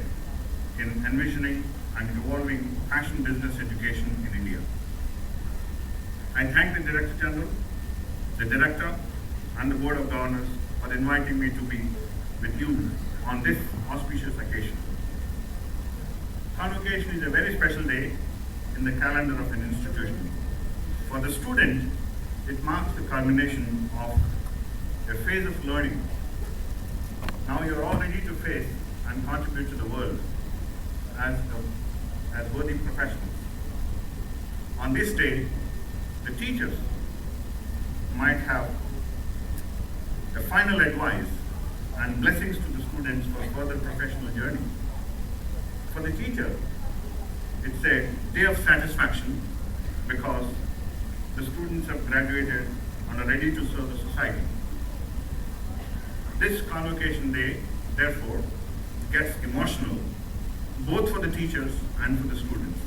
in envisioning and evolving fashion business education in India. I thank the Director General, the Director, and the Board of Governors for inviting me to be with you on this auspicious occasion. Convocation is a very special day in the calendar of an institution. For the student, it marks the culmination of a phase of learning. Now you're all ready to face and contribute to the world as worthy professionals. On this day, the teachers might have a final advice and blessings to the students for further professional journey. For the teacher, it's a day of satisfaction because the students have graduated and are ready to serve the society. This convocation day, therefore, gets emotional both for the teachers and for the students.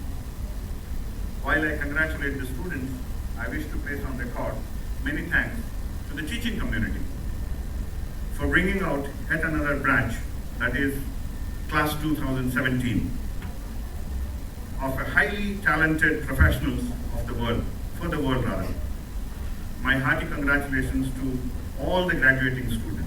While I congratulate the students, I wish to place on record many thanks to the teaching community for bringing out yet another branch, that is Class 2017, of a highly talented professionals of the world, for the world rather. My hearty congratulations to all the graduating students.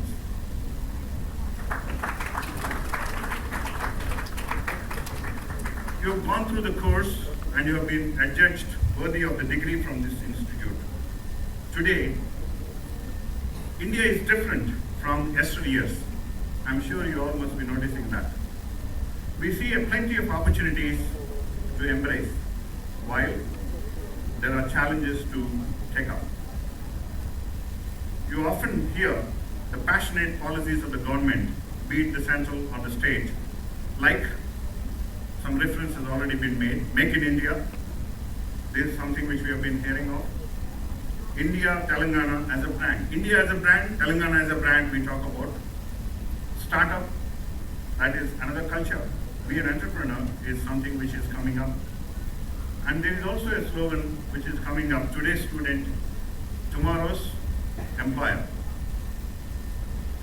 You have gone through the course and you have been adjudged worthy of the degree from this institute. Today, India is different from yesteryears. I'm sure you all must be noticing that. We see plenty of opportunities to embrace, while there are challenges to take up. You often hear the passionate policies of the government, be it the central or the state, like some reference has already been made, Make in India. This is something which we have been hearing of. India, Telangana as a brand. India as a brand, Telangana as a brand, we talk about. Startup, that is another culture. Be an entrepreneur is something which is coming up. And there is also a slogan which is coming up, today's student, tomorrow's employer.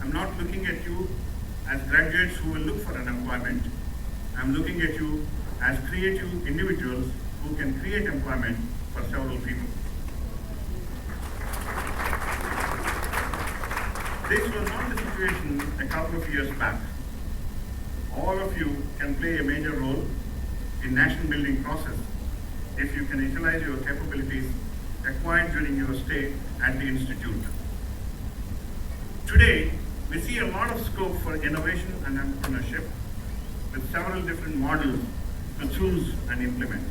I'm not looking at you as graduates who will look for an employment. I'm looking at you as creative individuals who can create employment for several people. This was not the situation a couple of years back. All of you can play a major role in nation building process if you can utilize your capabilities acquired during your stay at the institute. Today, we see a lot of scope for innovation and entrepreneurship with several different models to choose and implement.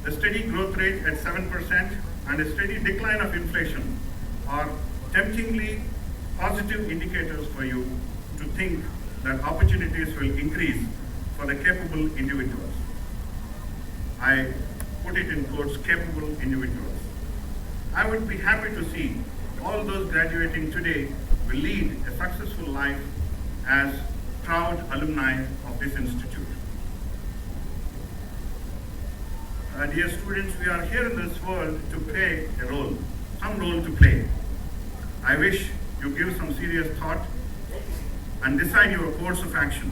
The steady growth rate at 7% and a steady decline of inflation are temptingly positive indicators for you to think that opportunities will increase for the capable individuals. I put it in quotes, capable individuals. I would be happy to see all those graduating today will lead a successful life as proud alumni of this institute. Dear students, we are here in this world to play a role, some role to play. I wish you give some serious thought and decide your course of action.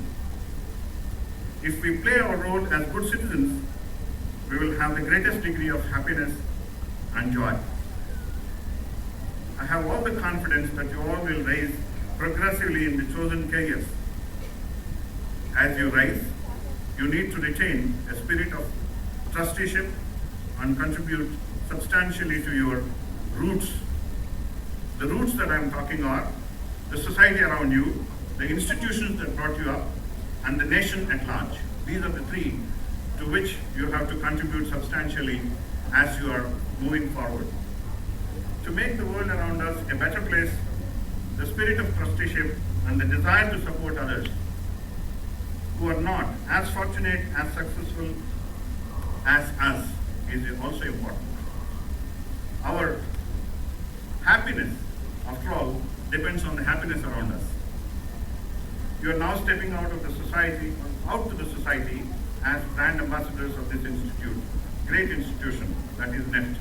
If we play our role as good citizens, we will have the greatest degree of happiness and joy. I have all the confidence that you all will rise progressively in the chosen careers. As you rise, you need to retain a spirit of trusteeship and contribute substantially to your roots. The roots that I'm talking are the society around you, the institutions that brought you up, and the nation at large. These are the three to which you have to contribute substantially as you are moving forward. To make the world around us a better place, the spirit of trusteeship and the desire to support others who are not as fortunate, as successful as us is also important. Our happiness, after all, depends on the happiness around us. You are now stepping out of the society, out to the society as brand ambassadors of this institute, great institution that is nift.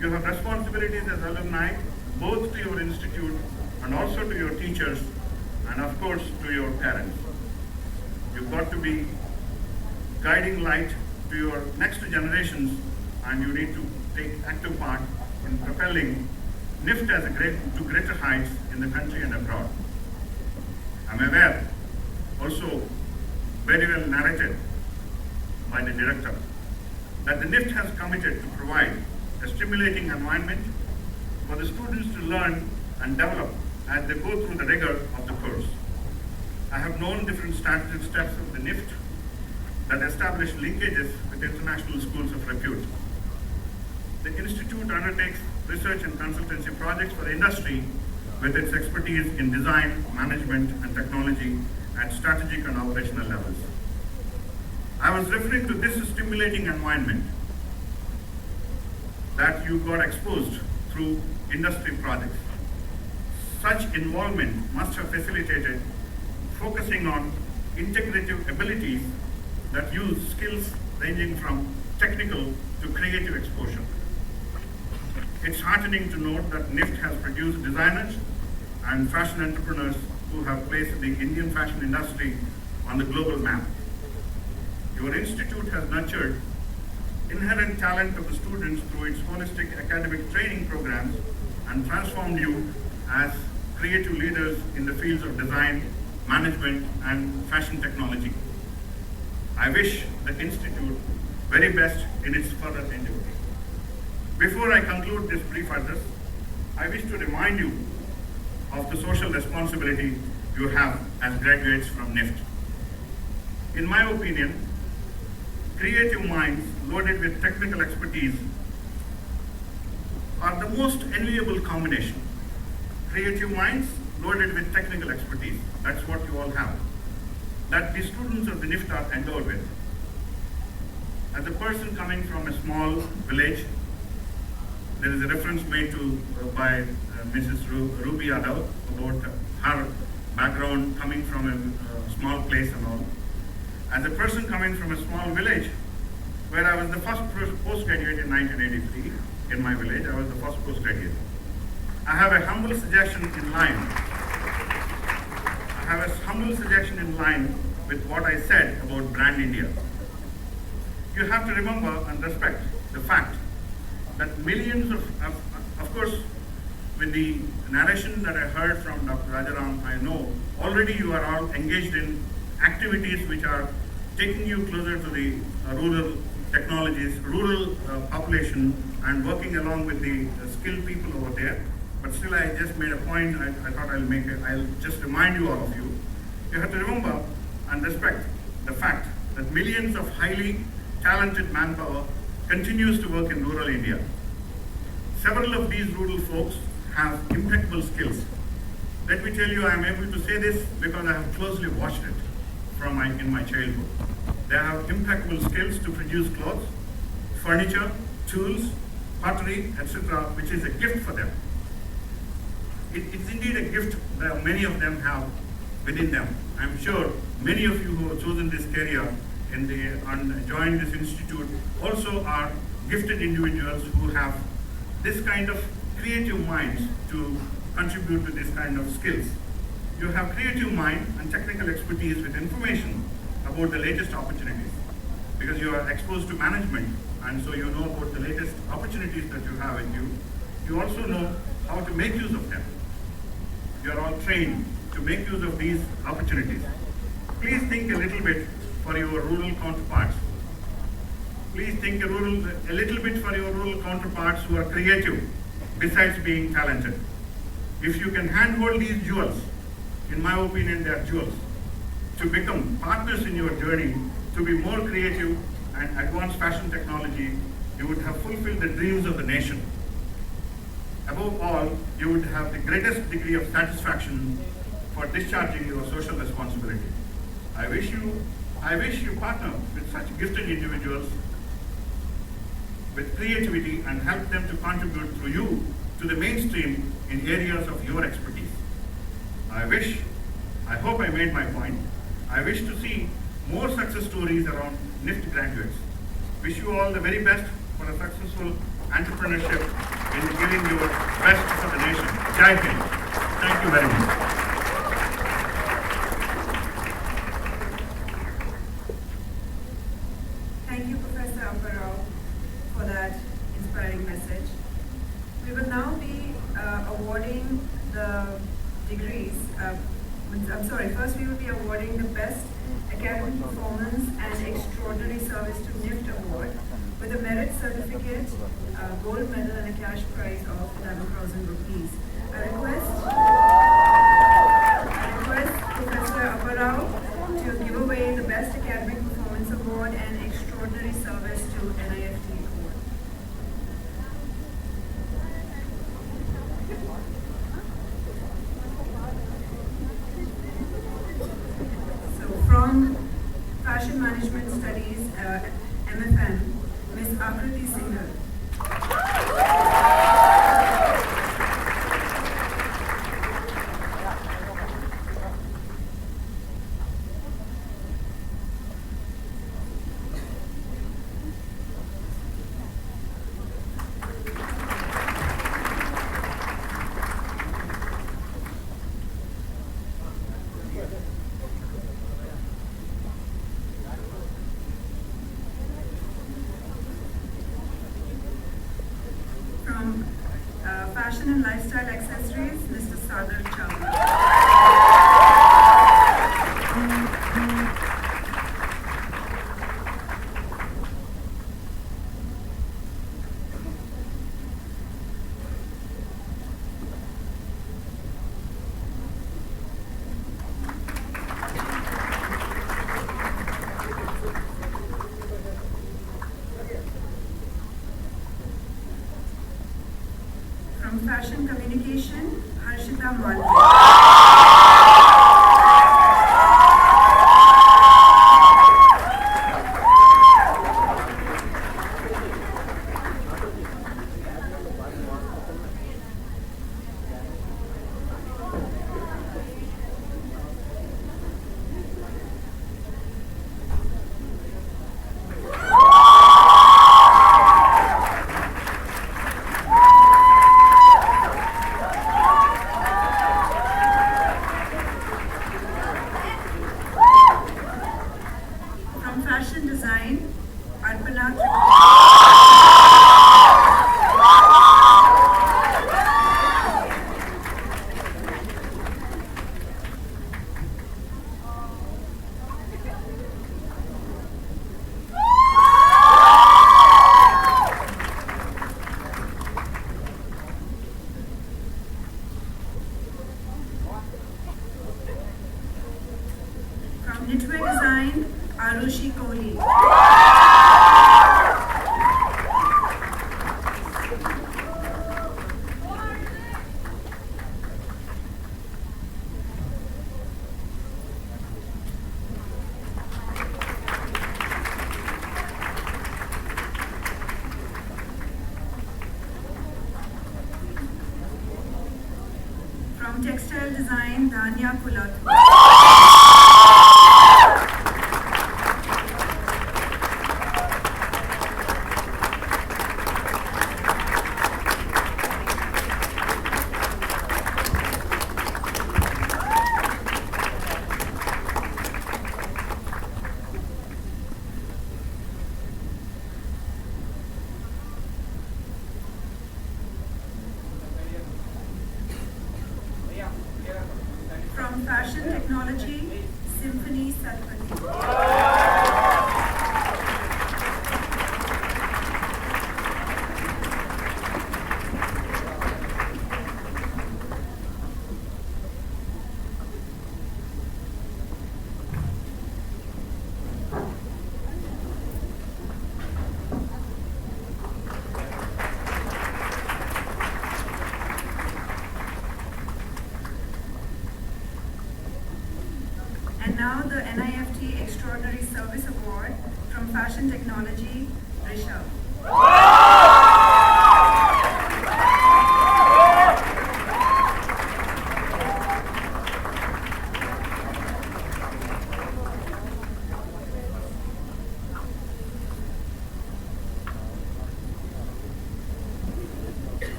You have responsibilities as alumni, both to your institute and also to your teachers, and of course to your parents. You've got to be guiding light to your next generations, and you need to take active part in propelling nift as to greater heights in the country and abroad. I'm aware, also very well narrated by the director, that the nift has committed to provide a stimulating environment for the students to learn and develop as they go through the rigor of the course. I have known different strategic steps of the nift that establish linkages with international schools of repute. The institute undertakes research and consultancy projects for the industry with its expertise in design, management, and technology at strategic and operational levels. I was referring to this stimulating environment that you got exposed through industry projects. Such involvement must have facilitated focusing on integrative abilities that use skills ranging from technical to creative exposure. It's heartening to note that NIFT has produced designers and fashion entrepreneurs who have placed the Indian fashion industry on the global map. Your institute has nurtured inherent talent of the students through its holistic academic training programs and transformed you as creative leaders in the fields of design, management, and fashion technology. I wish the institute very best in its further endeavor. Before I conclude this brief address, I wish to remind you of the social responsibility you have as graduates from NIFT. In my opinion, creative minds loaded with technical expertise are the most enviable combination. Creative minds loaded with technical expertise, that's what you all have, that the students of the NIFT are endowed with. As a person coming from a small village, there is a reference made to by Mrs. Ruby Yadav about her background coming from a small place and all. As a person coming from a small village, where I was the first postgraduate in 1983 in my village, I was the first postgraduate. I have a humble suggestion in line with what I said about Brand India. You have to remember and respect the fact that millions of course, with the narration that I heard from Dr. Rajaram, I know already you are all engaged in activities which are taking you closer to the rural technologies, rural population, and working along with the skilled people over there. But still, I just made a point. I thought I'll just remind you all of you. You have to remember and respect the fact that millions of highly talented manpower continues to work in rural India. Several of these rural folks have impeccable skills. Let me tell you, I am able to say this because I have closely watched it in my childhood. They have impeccable skills to produce clothes, furniture, tools, pottery, etc., which is a gift for them. It's indeed a gift that many of them have within them. I'm sure many of you who have chosen this career and joined this institute also are gifted individuals who have this kind of creative minds to contribute to this kind of skills. You have creative mind and technical expertise with information about the latest opportunities, because you are exposed to management and so you know about the latest opportunities that you have with you. You also know how to make use of them. You are all trained to make use of these opportunities. Please think a little bit for your rural counterparts. Please think a little bit for your rural counterparts who are creative besides being talented. If you can handhold these jewels, in my opinion they are jewels, to become partners in your journey, to be more creative and advance fashion technology, you would have fulfilled the dreams of the nation. Above all, you would have the greatest degree of satisfaction for discharging your social responsibility. I wish you partner with such gifted individuals with creativity and help them to contribute through you to the mainstream in areas of your expertise. I hope I made my point. I wish to see more success stories around NIFT graduates. Wish you all the very best for a successful entrepreneurship in giving your best for the nation. Jai Hind. Thank you very much. Thank you, Professor Apparao, for that inspiring message. We will now be awarding the degrees. First we will be awarding the Best Academic Performance and Extraordinary Service to NIFT Award with a merit certificate, gold medal and a cash prize of 11,000 rupees. I request Professor Apparao to give away the Best Academic Performance Award and Extraordinary Service to NIFT Award. So from Fashion Management Studies, MFM, Ms. Akriti Singhal. From Fashion and Lifestyle Accessories, Mr. Sagar Chawla. From Fashion Communication, Harshita Malvi. From Fashion Design, Arpana Tripathi. From Knitwear Design, Arushi Kohli. From Textile Design, Danya Kulat. Technology, Symphony Satpathy. And now the NIFT Extraordinary Service Award from Fashion Technology, Rishabh.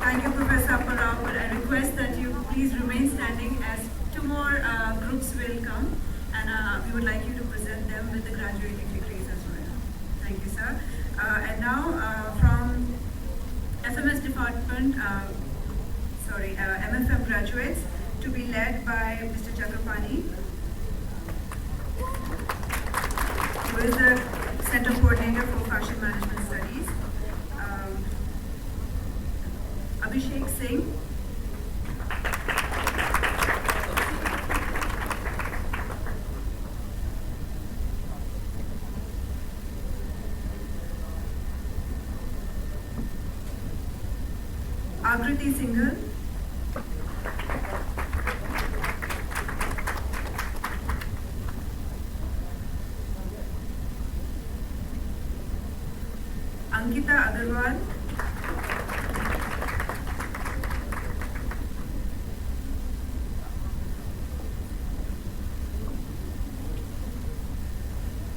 Thank you, Professor Apparao, but I request that you please remain standing as two more groups will come, and we would like you to present them with the graduating degrees as well. Thank you, sir. And now from FMS department, MFM graduates, to be led by Mr. Chakrapani, who is the Center Coordinator for Fashion Management Studies. Abhishek Singh. Akriti Singhal. Ankita Agarwal.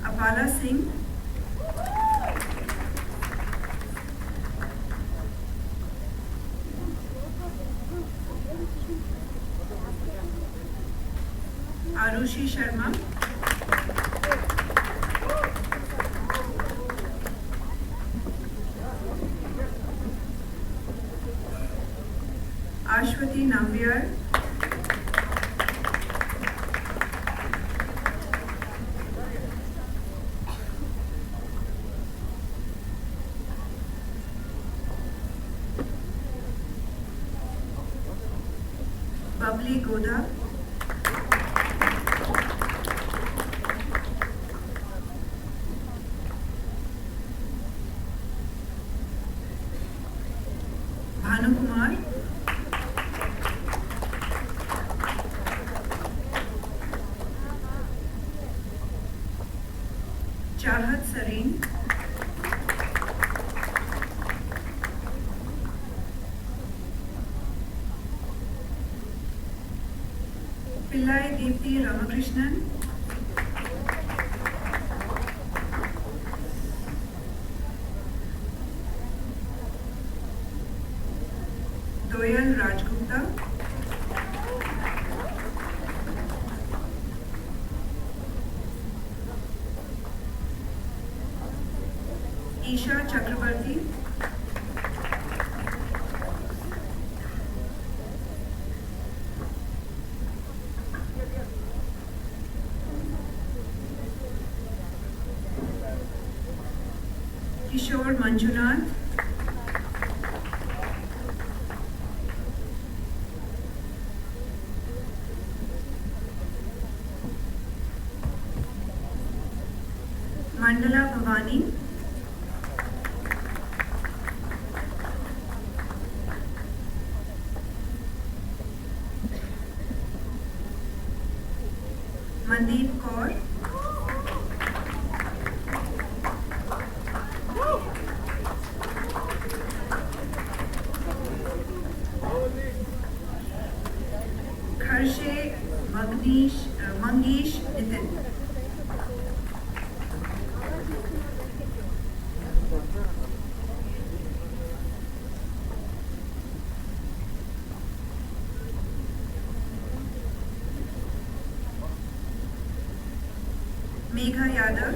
Apala Singh. Arushi Sharma. Ashwati Nambiar. Babli Goda. Bhanu Kumar. Chahat Sareen. Pillai Deepthi Ramakrishnan. Doyal Rajgupta. Isha Chakrabarti. Kishore Manjunath. Mandala Bhavani. Mandeep Kaur. Kharshe Mangesh Nitin. Megha Yadav.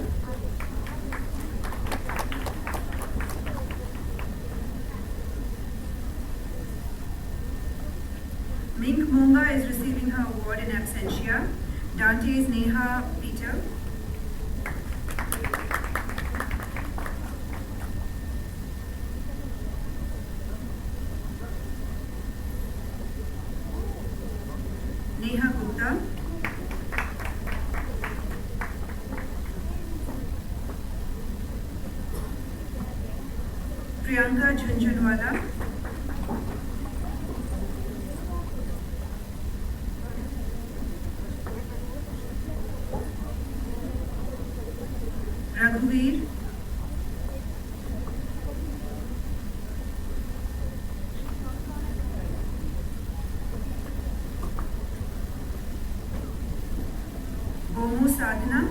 Mink Munga is receiving her award in absentia. Dante's Neha Peter. Neha Gupta. Priyanka Jhunjhunwala. Raghuveer. Bomu Sadhana.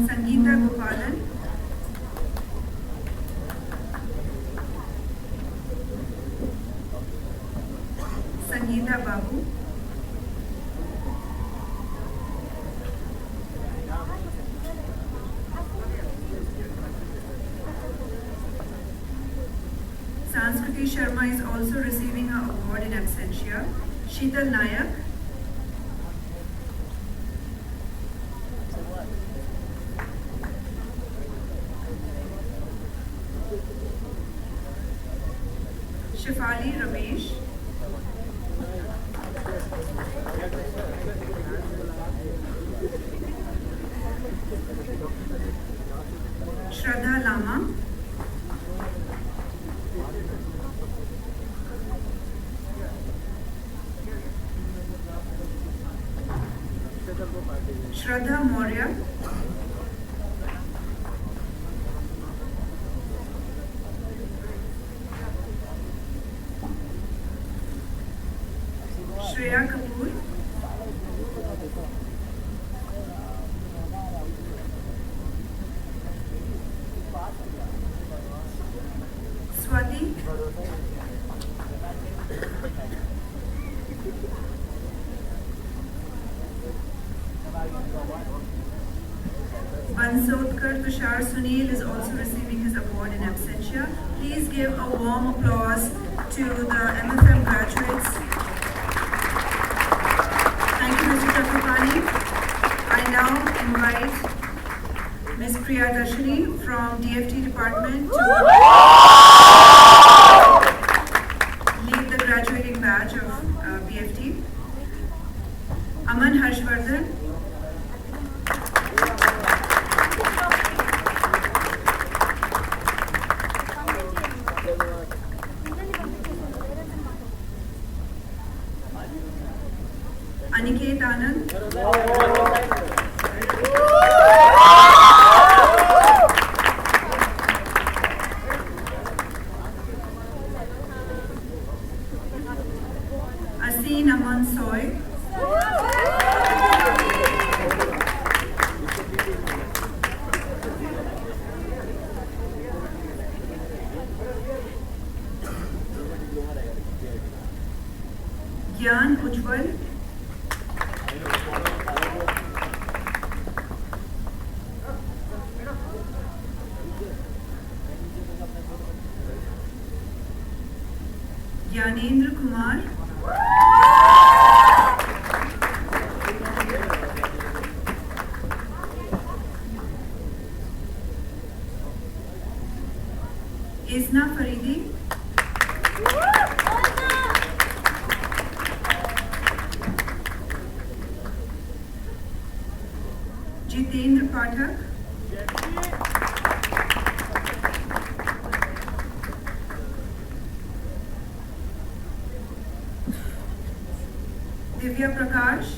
Sangeeta Gopalan. Sangeeta Babu. Sanskriti Sharma is also receiving her award in absentia. Sheetal Nayak. Shefali Ramesh. Shraddha Lama. Shraddha Maurya. Shreya Kapoor. Swati. Bansotkar Tushar Sunil is also receiving his award in absentia. Please give a warm applause to the MFM graduates. Thank you, Mr. Chakrapani. I now invite Ms. Priya Darshini from DFT department to lead the graduating batch of BFT. Aman Harshvardhan. Aniket Anand. Asin Aman Soy. Gyan Ujjwal. Gyanendra Kumar. Isna Faridi. Jitendra Pathak. Divya Prakash.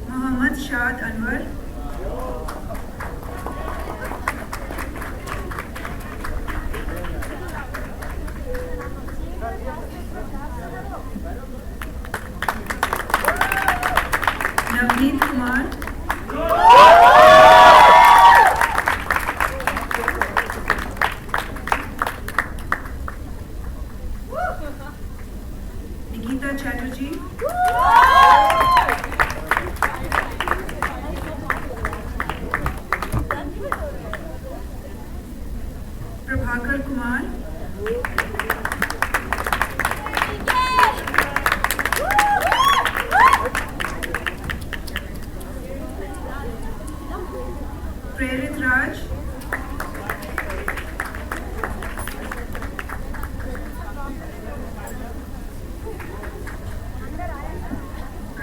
Mohammad Shad Anwar. Navneet Kumar. Prabhakar Kumar, Prerit Raj,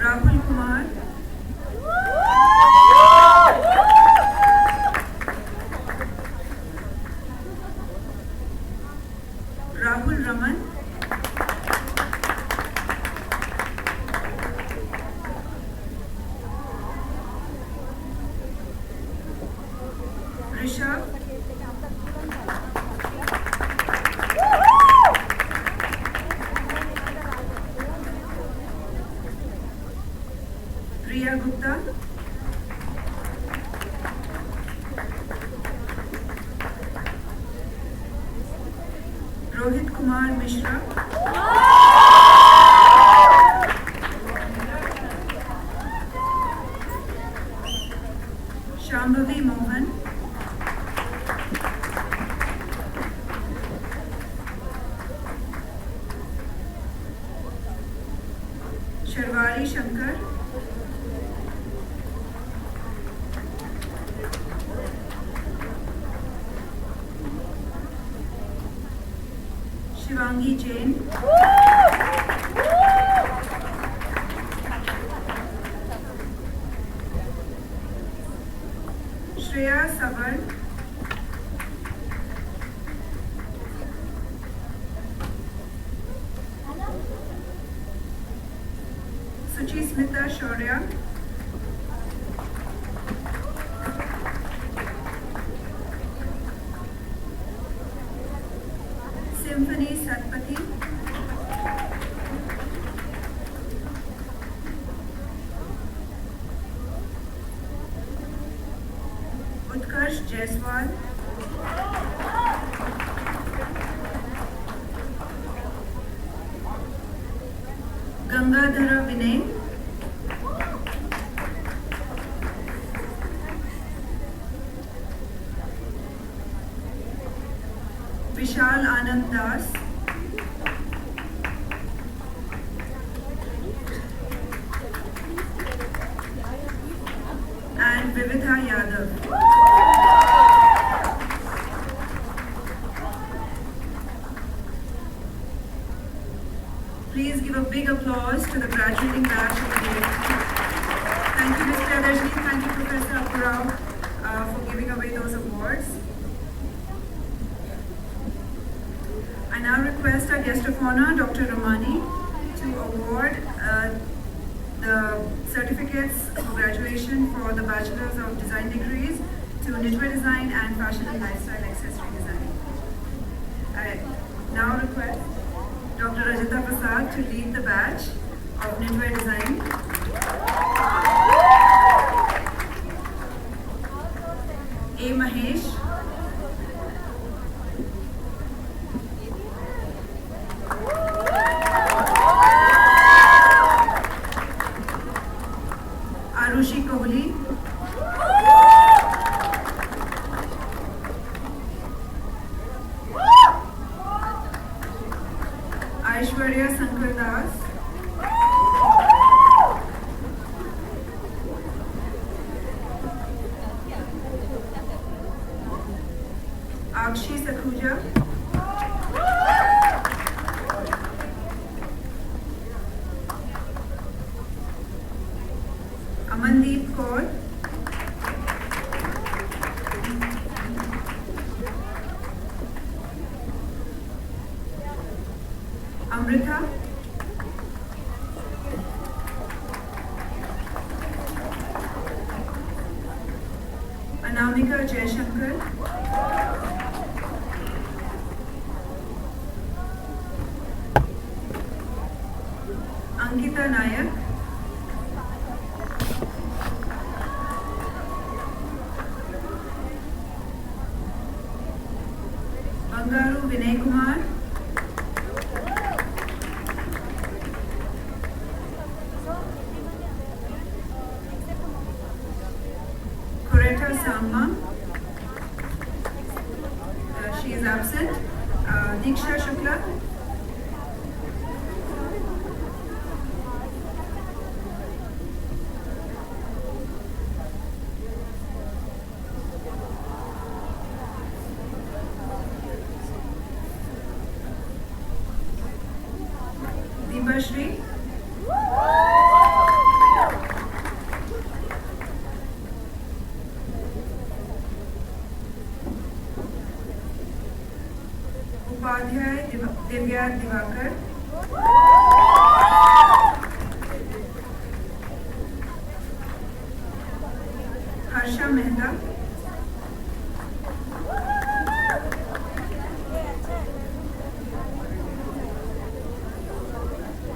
Rahul Kumar, Rahul Raman, Rishabh, Riya Gupta, Rohit Kumar Mishra, Shambhavi Mohan, Sharwari Shankar, Shivangi Jain, Shreya Sabar, Suchi Smita Shaurya, Symphony Satpathy, Utkarsh Jaiswal, Gangadhara Vinay, Vishal Anand Das, and Vividha Yadav. Please give a big applause to the graduating batch of the day. Thank you, Ms. Priyadarshini. Thank you, Professor Apurao, for giving away those awards. I now request our guest of honor, Dr. Ramani, to award the certificates for graduation for the Bachelors of Design degrees to knitwear design and fashion and lifestyle accessory design. I now request Dr. Rajita Prasad to lead the batch of knitwear design. A. Mahesh, Arushi Kohli, Aishwarya Sankar Das, Akshi Sakhuja, Amandeep Kaur, Amrita, Anamika Jaishankar, Ankita Nayak, Bangaru Vinay Kumar, Coretta Sangma, she is is absent. Diksha Shukla. Dibashri. Upadhyay Divya Diwakar. Harsha Mehta.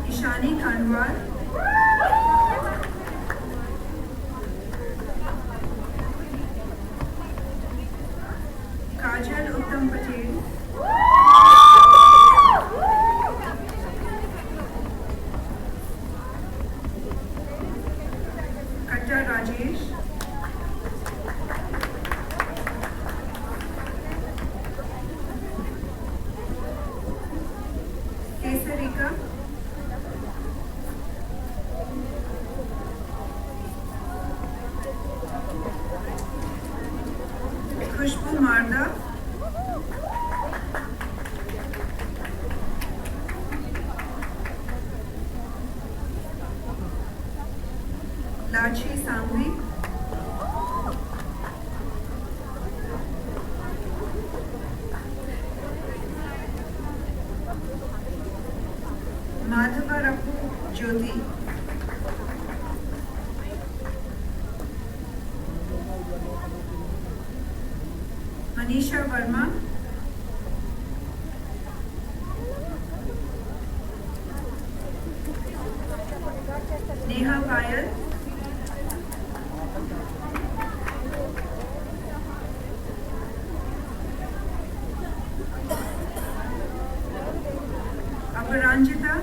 Ishani खांडवाल. काजल उत्तम पटेल. कट्टा राजेश. केसरिका. खुशबू मारदा. लाची सांघवी. माधवा रप्पू ज्योति. मनीषा वर्मा. नेहा पायल. अपरांजिता.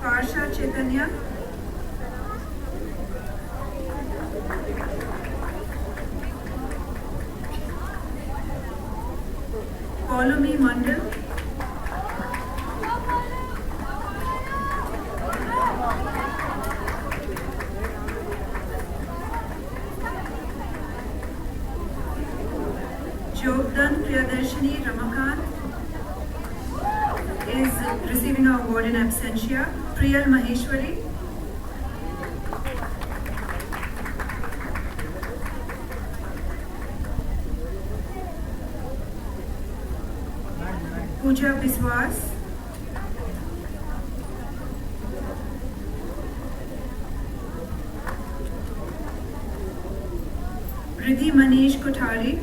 पार्शा चैतन्य. पौलमी मंडल. Jogdan Priyadarshini Ramakant is receiving an award in absentia. Priyal Maheshwari. Pooja Biswas. Riddhi Manish Kothari.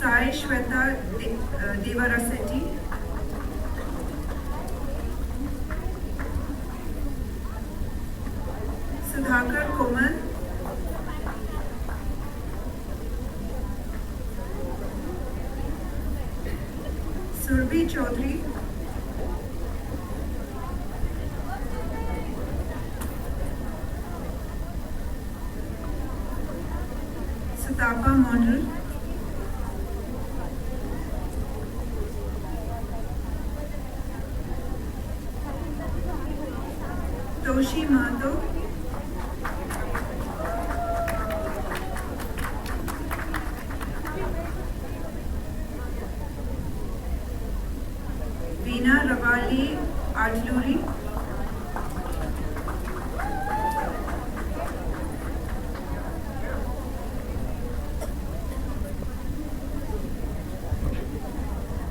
Sai Shweta Devarasetti. Sudhakar Komal. Surbhi Chaudhary. Sutapa Mondal. Toshi Mato. Veena Rawali Artluri.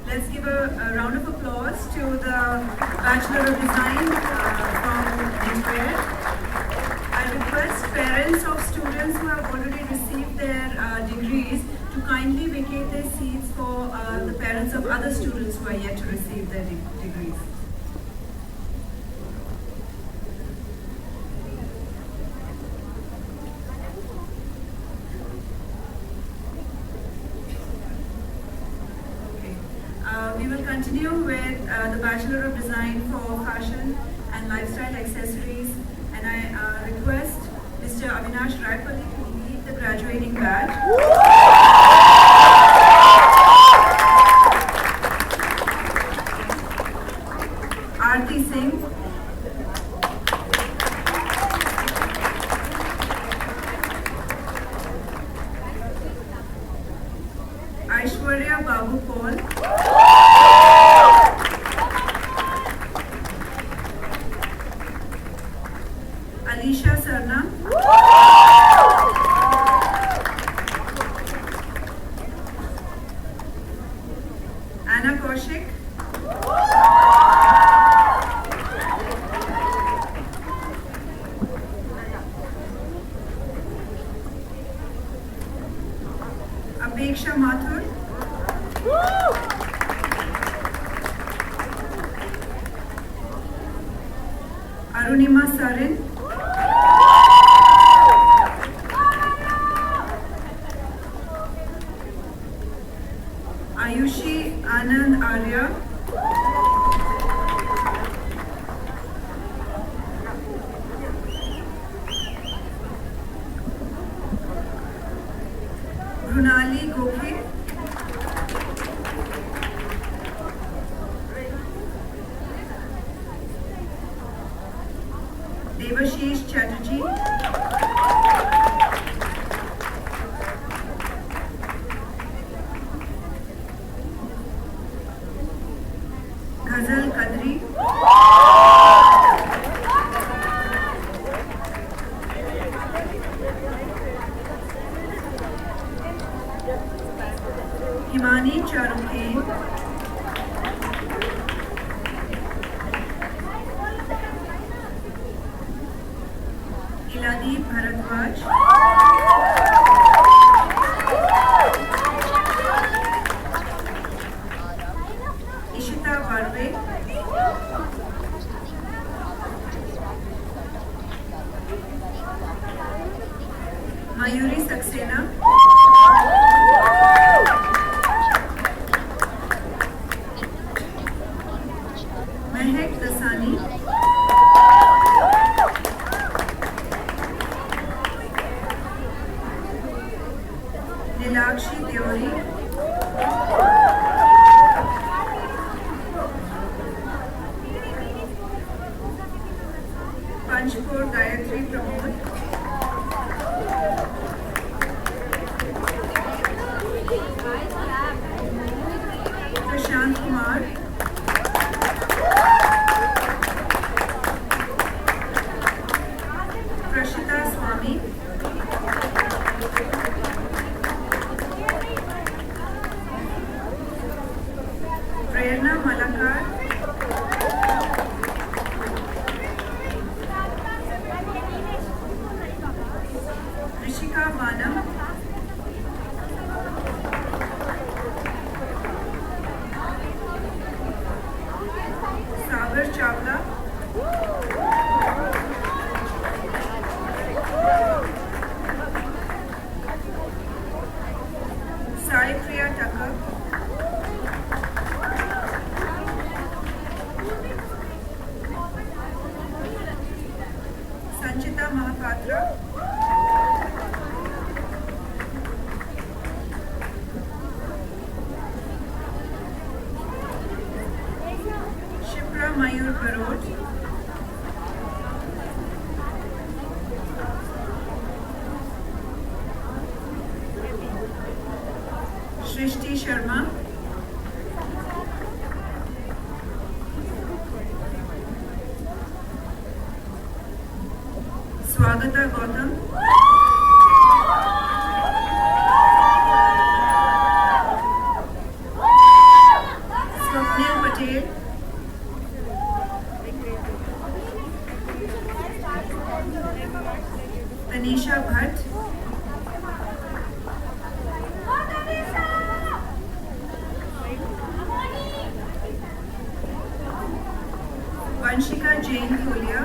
Let's give a round of applause to the Bachelor of Design from Nift. I request parents of students who have already received their degrees to kindly vacate their seats for the parents of other students who are yet to receive their degrees. We will continue with the Bachelor of Design for Fashion and Lifestyle Accessories, and I request Mr. Avinash Raipalli to lead the graduating batch. Aarti Singh. Aishwarya Babu Paul. Alisha Sarna. Anna Kaushik. Apeksha Mathur. Arunima Sarin. Ayushi Anand Arya. Brunali Gokhe. Devashish Chatterjee. Ghazal Qadri. Himani Charuke. Iladeep Bharadwaj. Ishita Barve. Mayuri Saxena. Mehak Dasani. Nilakshi Deori. Panchpur Gayatri Pramod. Prashant Kumar. Prashita Swami. Prerna Malakar. Rishika Vanam. Sagar Chawla. Sai Priya Tucker. Sanchita Mahapatra. Shipra Mayur Barot. Shrishti Sharma. Swagata Gautam. Swapnil Patel. Tanisha Bhatt. Vanshika Jain Thulia.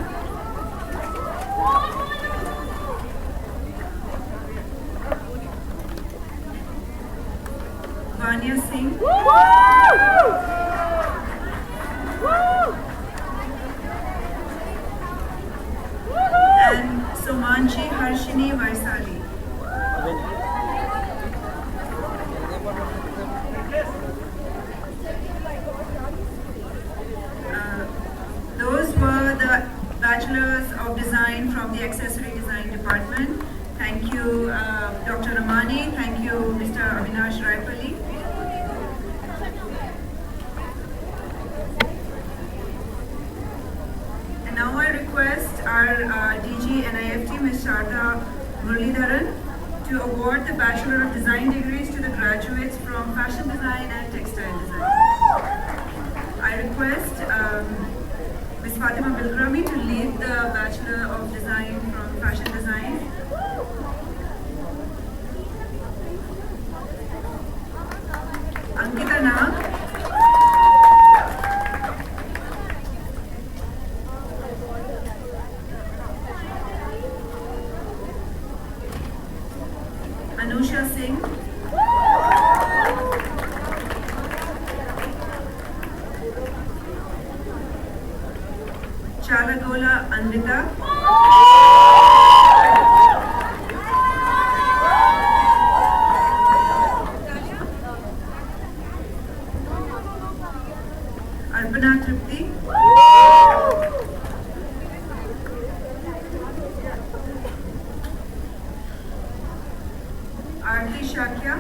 Vanya Singh, and Somanchi Harshini Vaisali. Those were the Bachelors of Design from the Accessory Design Department. Thank you, Dr. Ramani. Thank you, Mr. Avinash Raipalli. And now I request our DG NIFT, Ms. Sharda Muralidharan, to award the Bachelor of Design degrees to the graduates from Fashion Design and Textile Design. I request Ms. Fatima Bilgrami to lead the Bachelor of Design from Fashion Design. Ankita Nag. Anusha Singh. Chalagola Anvita. Arpana Tripti. Aarti Shakya.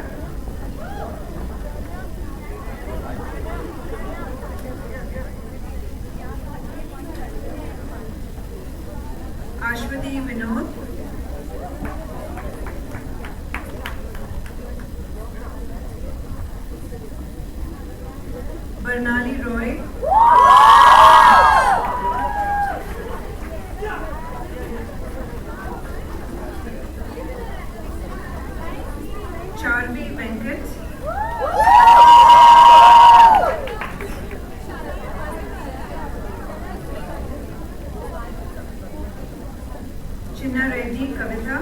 Ashwati Vinod. Barnali Roy. Charvi Venkat. Chinna Reddy Kavita.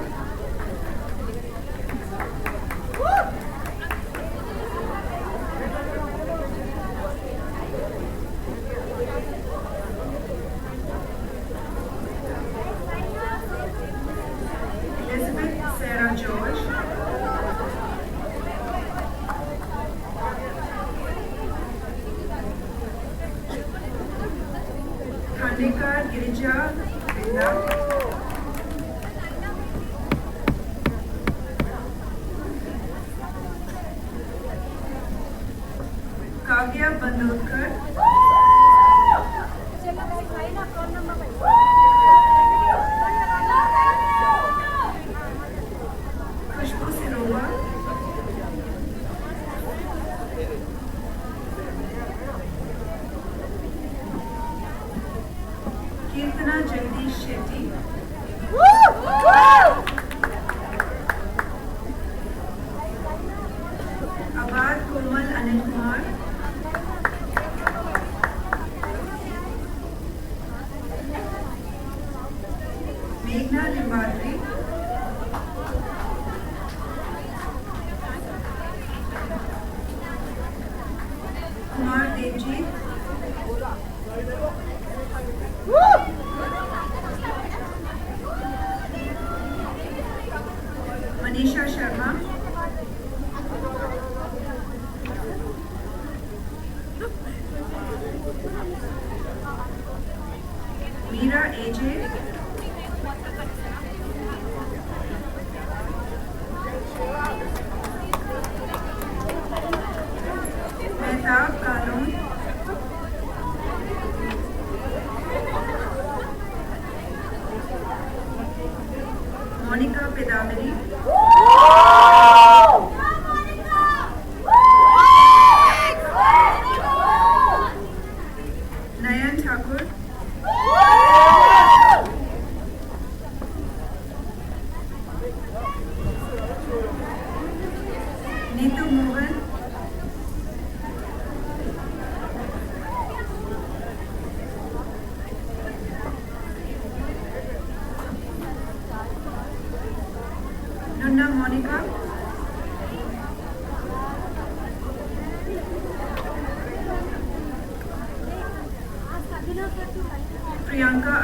Elizabeth Sarah George. Khandekar Girija Binda. Kavya Bandodkar. Khushbu Sirova. Kirtana Jagdish Shetty. Abad Komal Anil Kumar. Meghna Limbadri. Kumar Devjit. Manisha Sharma. Meera AJ. Mehtab Kalon. Monica Pedaveri. Nayan Thakur. Neetu Mohan.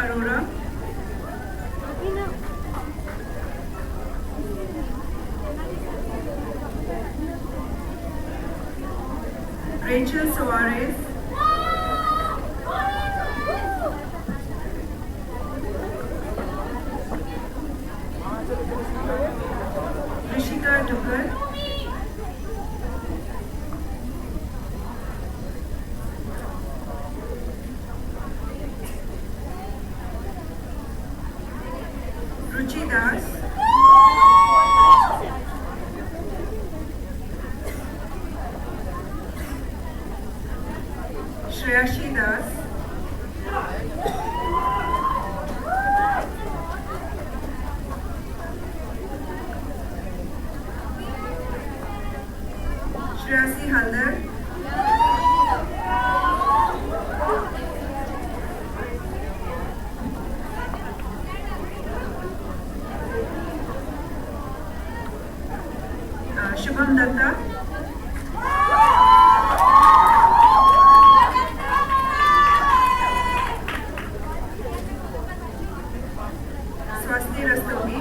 Arora. Rachel Soares. Rishika Dukar. Ruchi Das. Shreyashi Das. Shreyasi Haldar. Shubham Datta. Swasti Rastogi.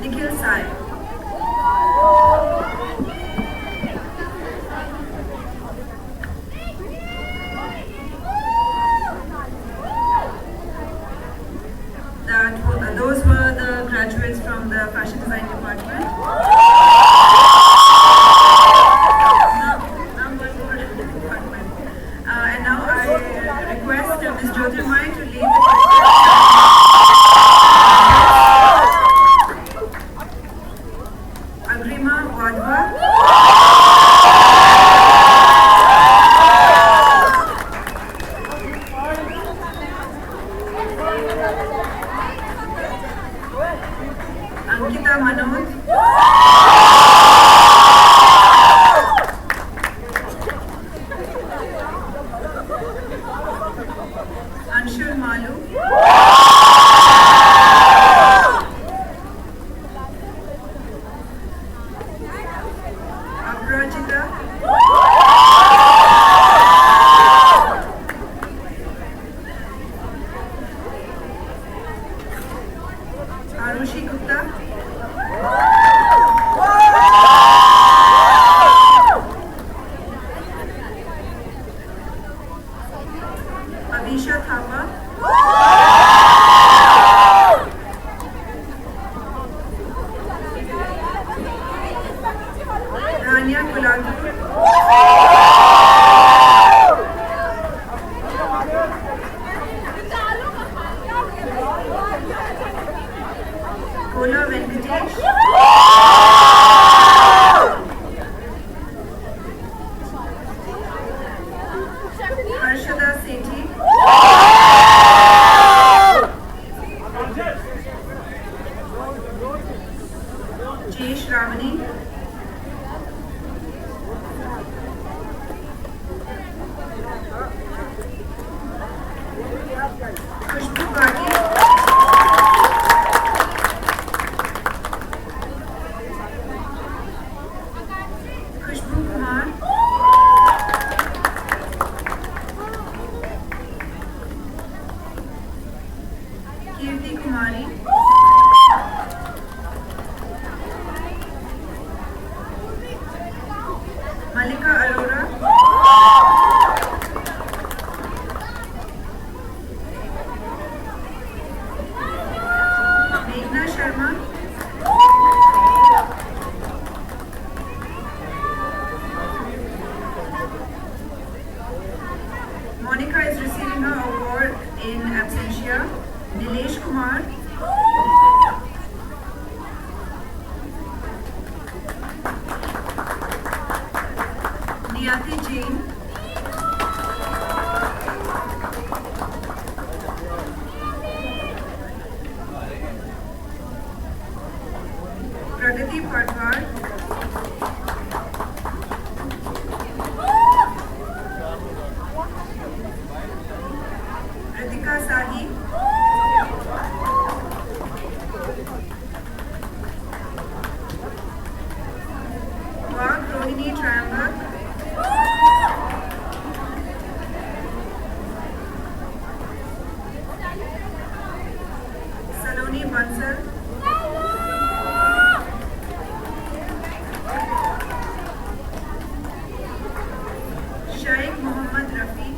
Nikhil Sai. Those were the graduates from the fashion design department. And now I request Ms. Jyotirmai to lead the Agrima Wadhwa. Ankita Manoj. Anshul Malu. Aprajita. Arushi Gupta. Avisha Thapa. Dhanya Gulatu. Kola Venkatesh. Harshada Sethi. Jay Shravani. Khushbu Kaki. Khushbu Kumar. Kirti Kumari. Malika Arora. Meghna Sharma. Monica is receiving her award in absentia. Nilesh Kumar. Niyati Jain. Pragati Patwar. Ritika Sahi. Bansal, Shaikh Mohammad Rafi,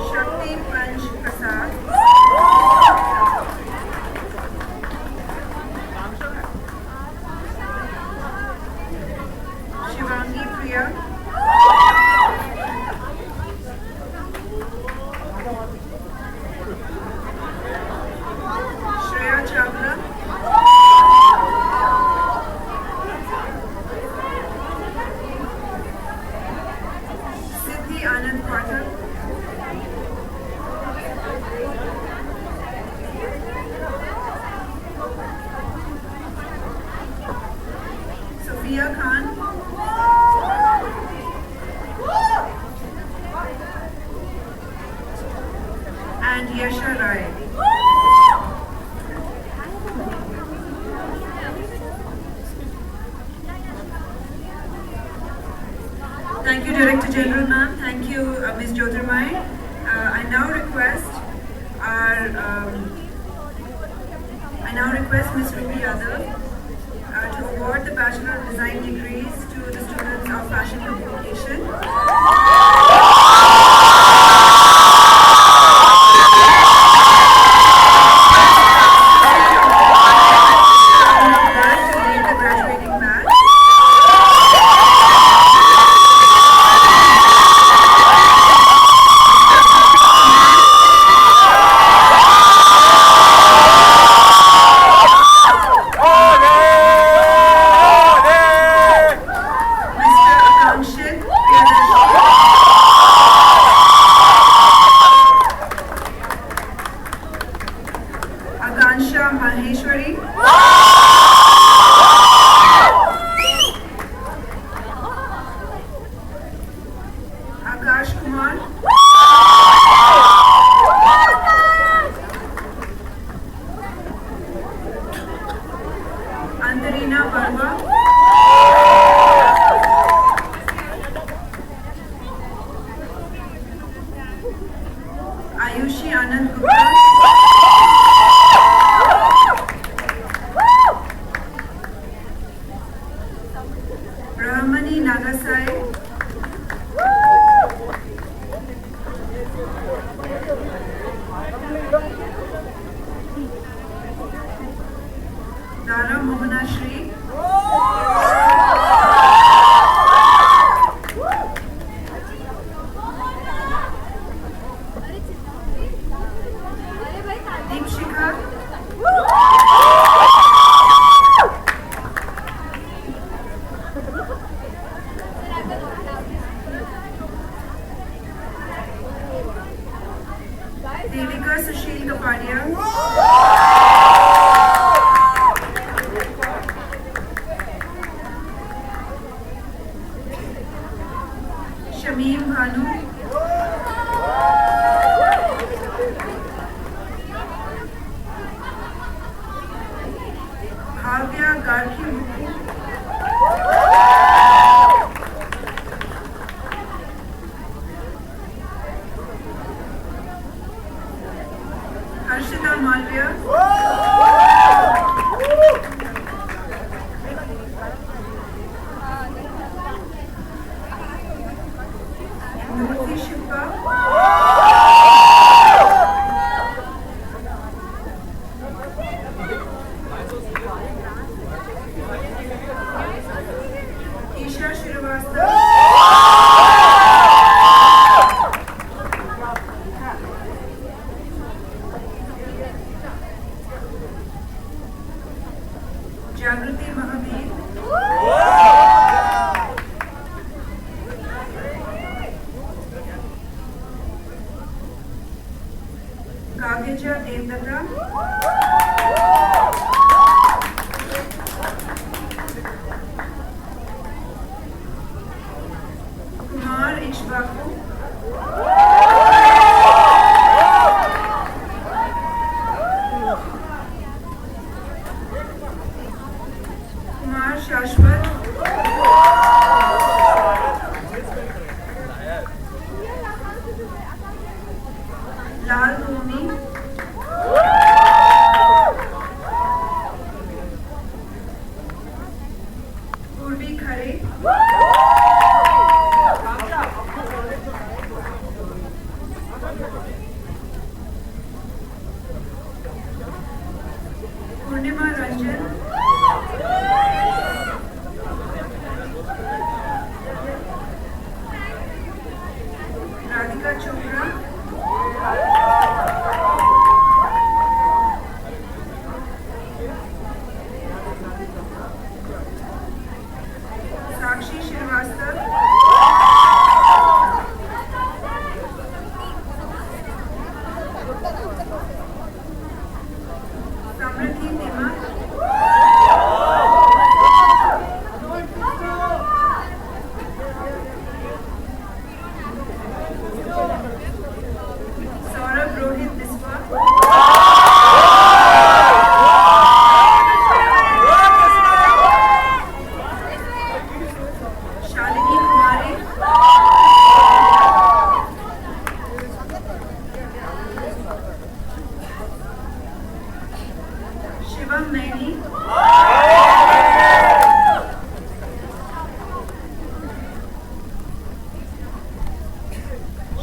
Shakti Panch Prasad, Shivangi Priya, Shreya Chawla, Siddhi Anand Pathak, Sophia Khan, and Yasha Rai. Thank you, Director General ma'am. Thank you, Ms. Jyotirmai. I now request Ms. Ruby Yadav to award the Bachelor of Design degrees to the students of Fashion Communication. To lead the graduating batch. Mr. Akanshit Priyadarshi, Akansha Maheshwari, Akash Kumar, Antarina Barwa, Ayushi Anand Gupta, Brahmani Nagasai, Dara Mohanashri, Deepshika, Devika Sushil Kapadia, Shamim Bhanu, Bhavya Garki Mukhu, Harshita Malviya, Murthy Shilpa, Isha Shrivastava, Jagrati Mahabir, Kagija Devdata, Kumar Ishbaku, Kumar Shashwat, Khare, Purnima Ranjan, Radhika Chopra, Sakshi Srivastava, Samriddhi Nimar, Saurabh Rohit Biswa, Shalini Kumari, Shivam Maini,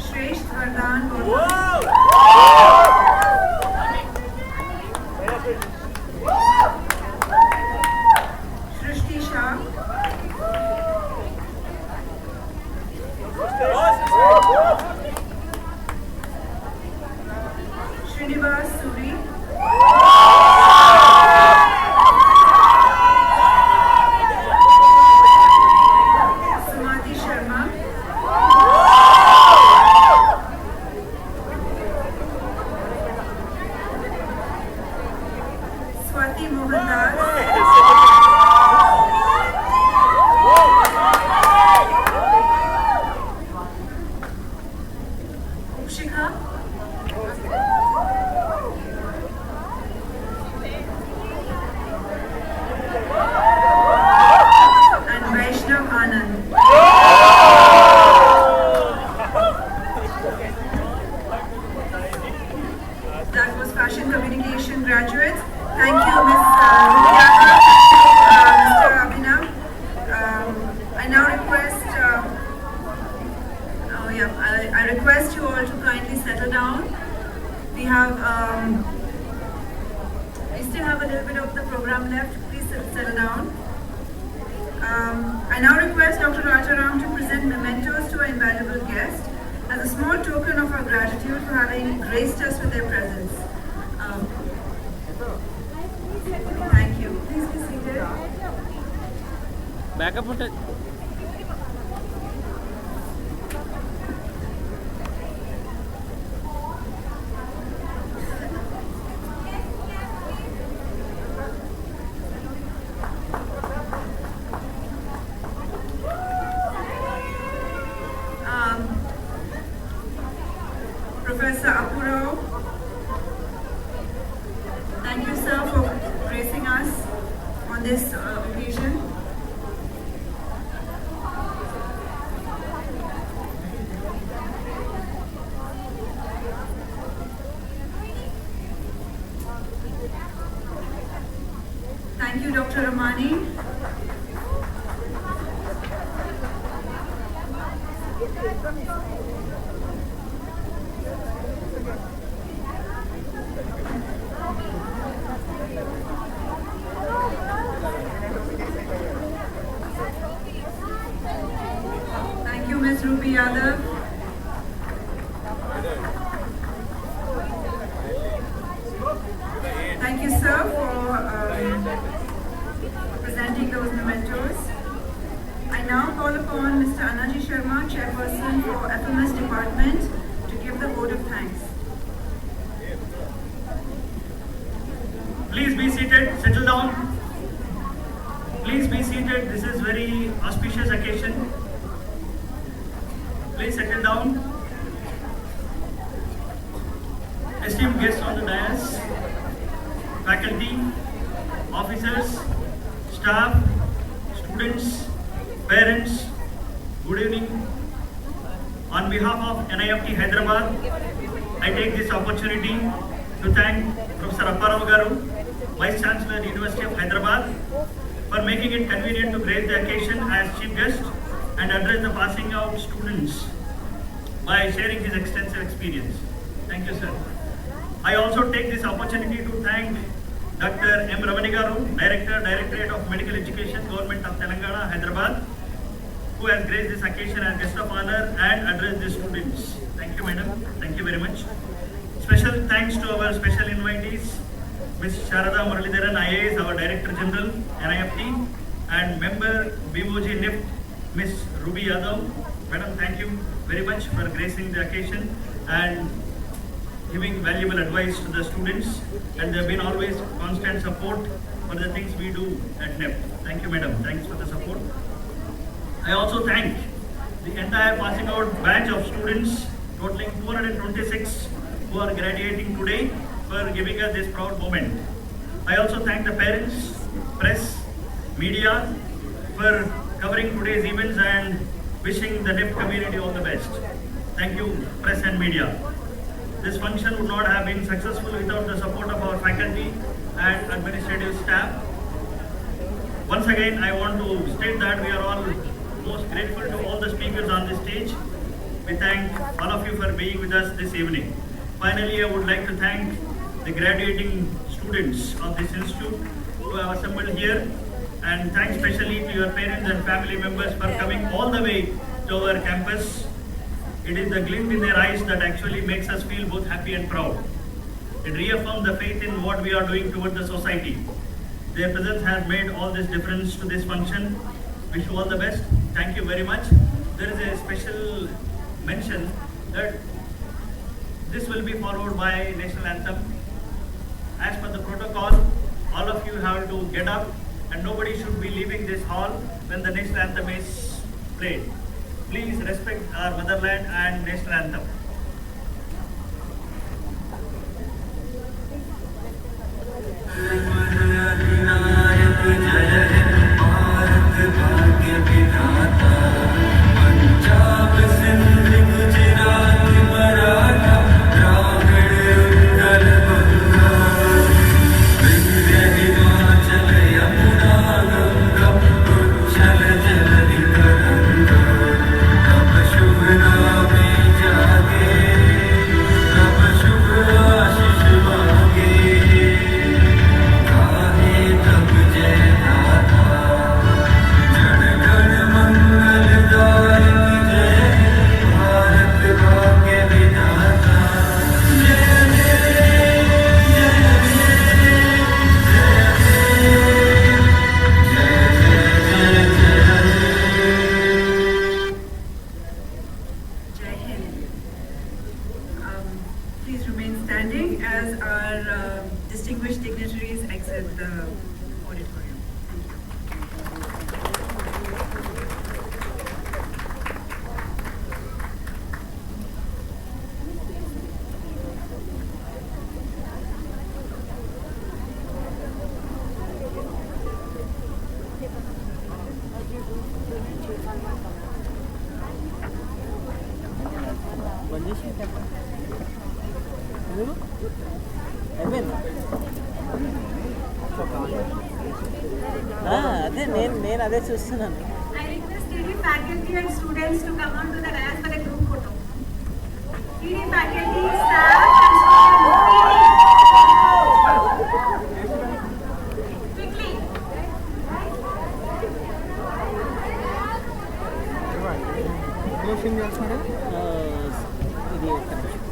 Shresth Vardhan Gautam, Shrishti Shah, Srinivas Suri, Sumati Sharma, Swati Mohandas, Upshika, and Vaishnav Anand. That was fashion communication graduates. Thank you, Ms. Rubiana, Mr. Abhinav. I now request, I request you all to kindly settle down. We still have a little bit of the program left. Please settle down. I now request Dr. Rajaram to present mementos to our invaluable guest as a small token of our gratitude for having graced us with their presence. Thank you. Please be seated. Backup ఉంటుంది. Professor Apurao, thank you, sir, for gracing us on this occasion. Thank you, Dr. Ramani. Thank you, Ms. Ruby Yadav. Thank you, sir, for presenting those mementos. I now call upon Mr. Anaji Sharma, Chairperson for FMS Department, to give the vote of thanks. Please be seated, settle down. Please be seated, this is very auspicious occasion. Please settle down. Esteemed guests on the dais, faculty, officers, staff, students, parents, good evening. On behalf of NIFT Hyderabad, I take this opportunity to thank Professor Apparao Garu, Vice Chancellor, University of Hyderabad, for making it convenient to grace the occasion as chief guest and address the passing out students by sharing his extensive experience. Thank you, sir. I also take this opportunity to thank Dr. M. Ramani Garu, Director, Directorate of Medical Education, Government of Telangana, Hyderabad, who has graced this occasion as guest of honor and addressed the students. Thank you, madam. Thank you very much. Special thanks to our special invitees, Ms. Sharada Muralidharan, IAS, our Director General, NIFT, and member BOG NIFT, Ms. Ruby Yadav. Madam, thank you very much for gracing the occasion and giving valuable advice to the students, and they have been always constant support for the things we do at NIFT. Thank you, madam. Thanks for the support. I also thank the entire passing out batch of students, totaling 226, who are graduating today, for giving us this proud moment. I also thank the parents, press, media for covering today's events and wishing the NIFT community all the best. Thank you, press and media. This function would not have been successful without the support of our faculty and administrative staff. Once again, I want to state that we are all most grateful to all the speakers on this stage. We thank all of you for being with us this evening. Finally, I would like to thank the graduating students of this institute who have assembled here, and thanks especially to your parents and family members for coming all the way to our campus. It is the glint in their eyes that actually makes us feel both happy and proud. It reaffirms the faith in what we are doing toward the society. Their presence has made all this difference to this function. Wish you all the best. Thank you very much. There is a special mention that this will be followed by national anthem. As per the protocol, all of you have to get up and nobody should be leaving this hall when the national anthem is played. Please respect our motherland and national anthem. Please remain standing as our distinguished dignitaries exit the auditorium. అదే నేను అదే చూస్తున్నాను. I request TD faculty and students to come on to the dais for the group photo. TD faculty, staff and students. Quickly. ఇది ఒక్క నిమిషం.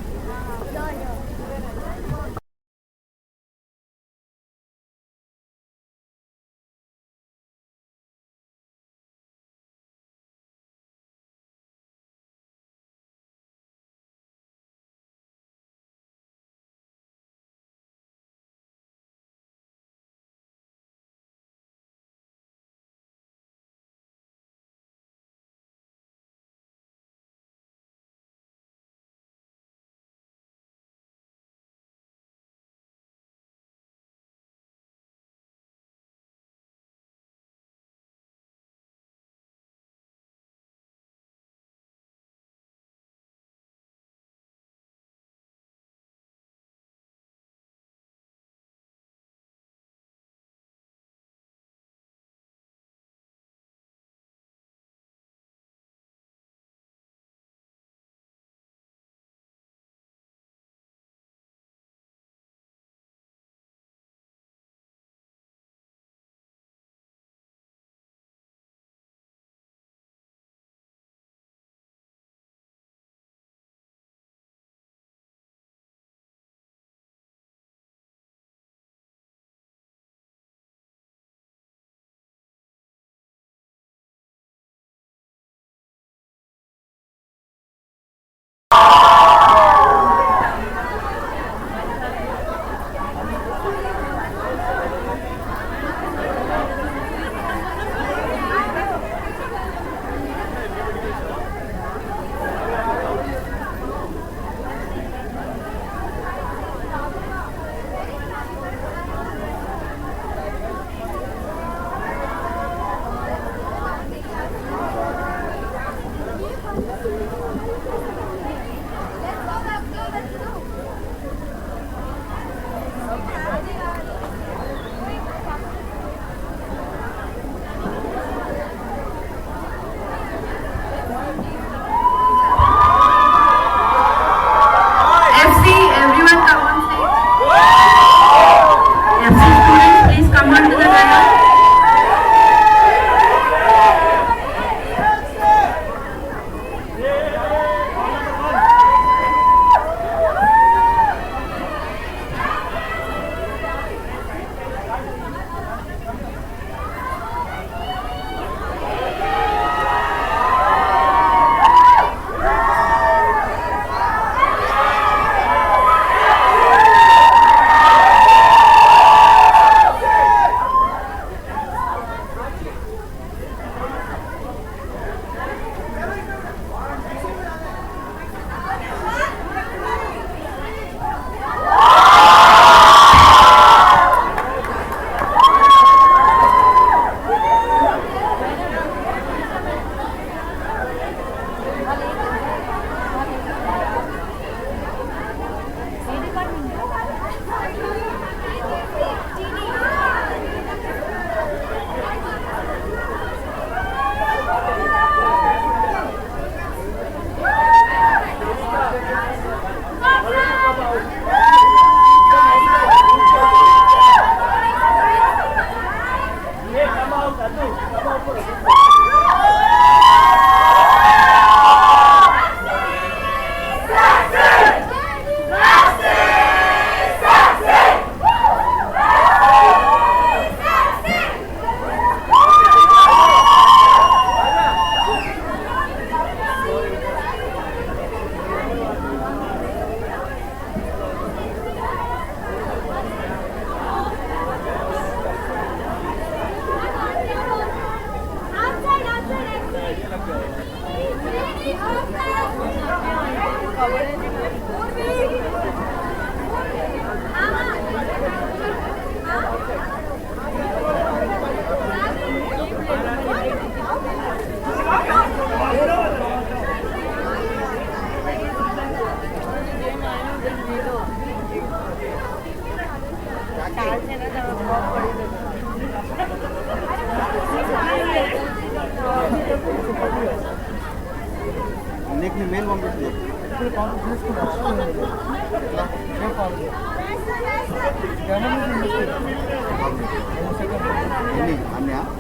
నీకు నీ mail పంపిస్తుంది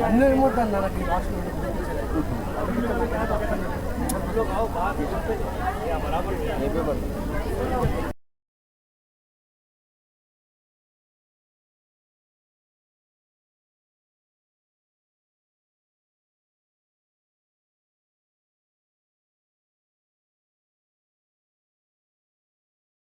అన్నీ రిమోట్ అన్న నాకు లాస్ట్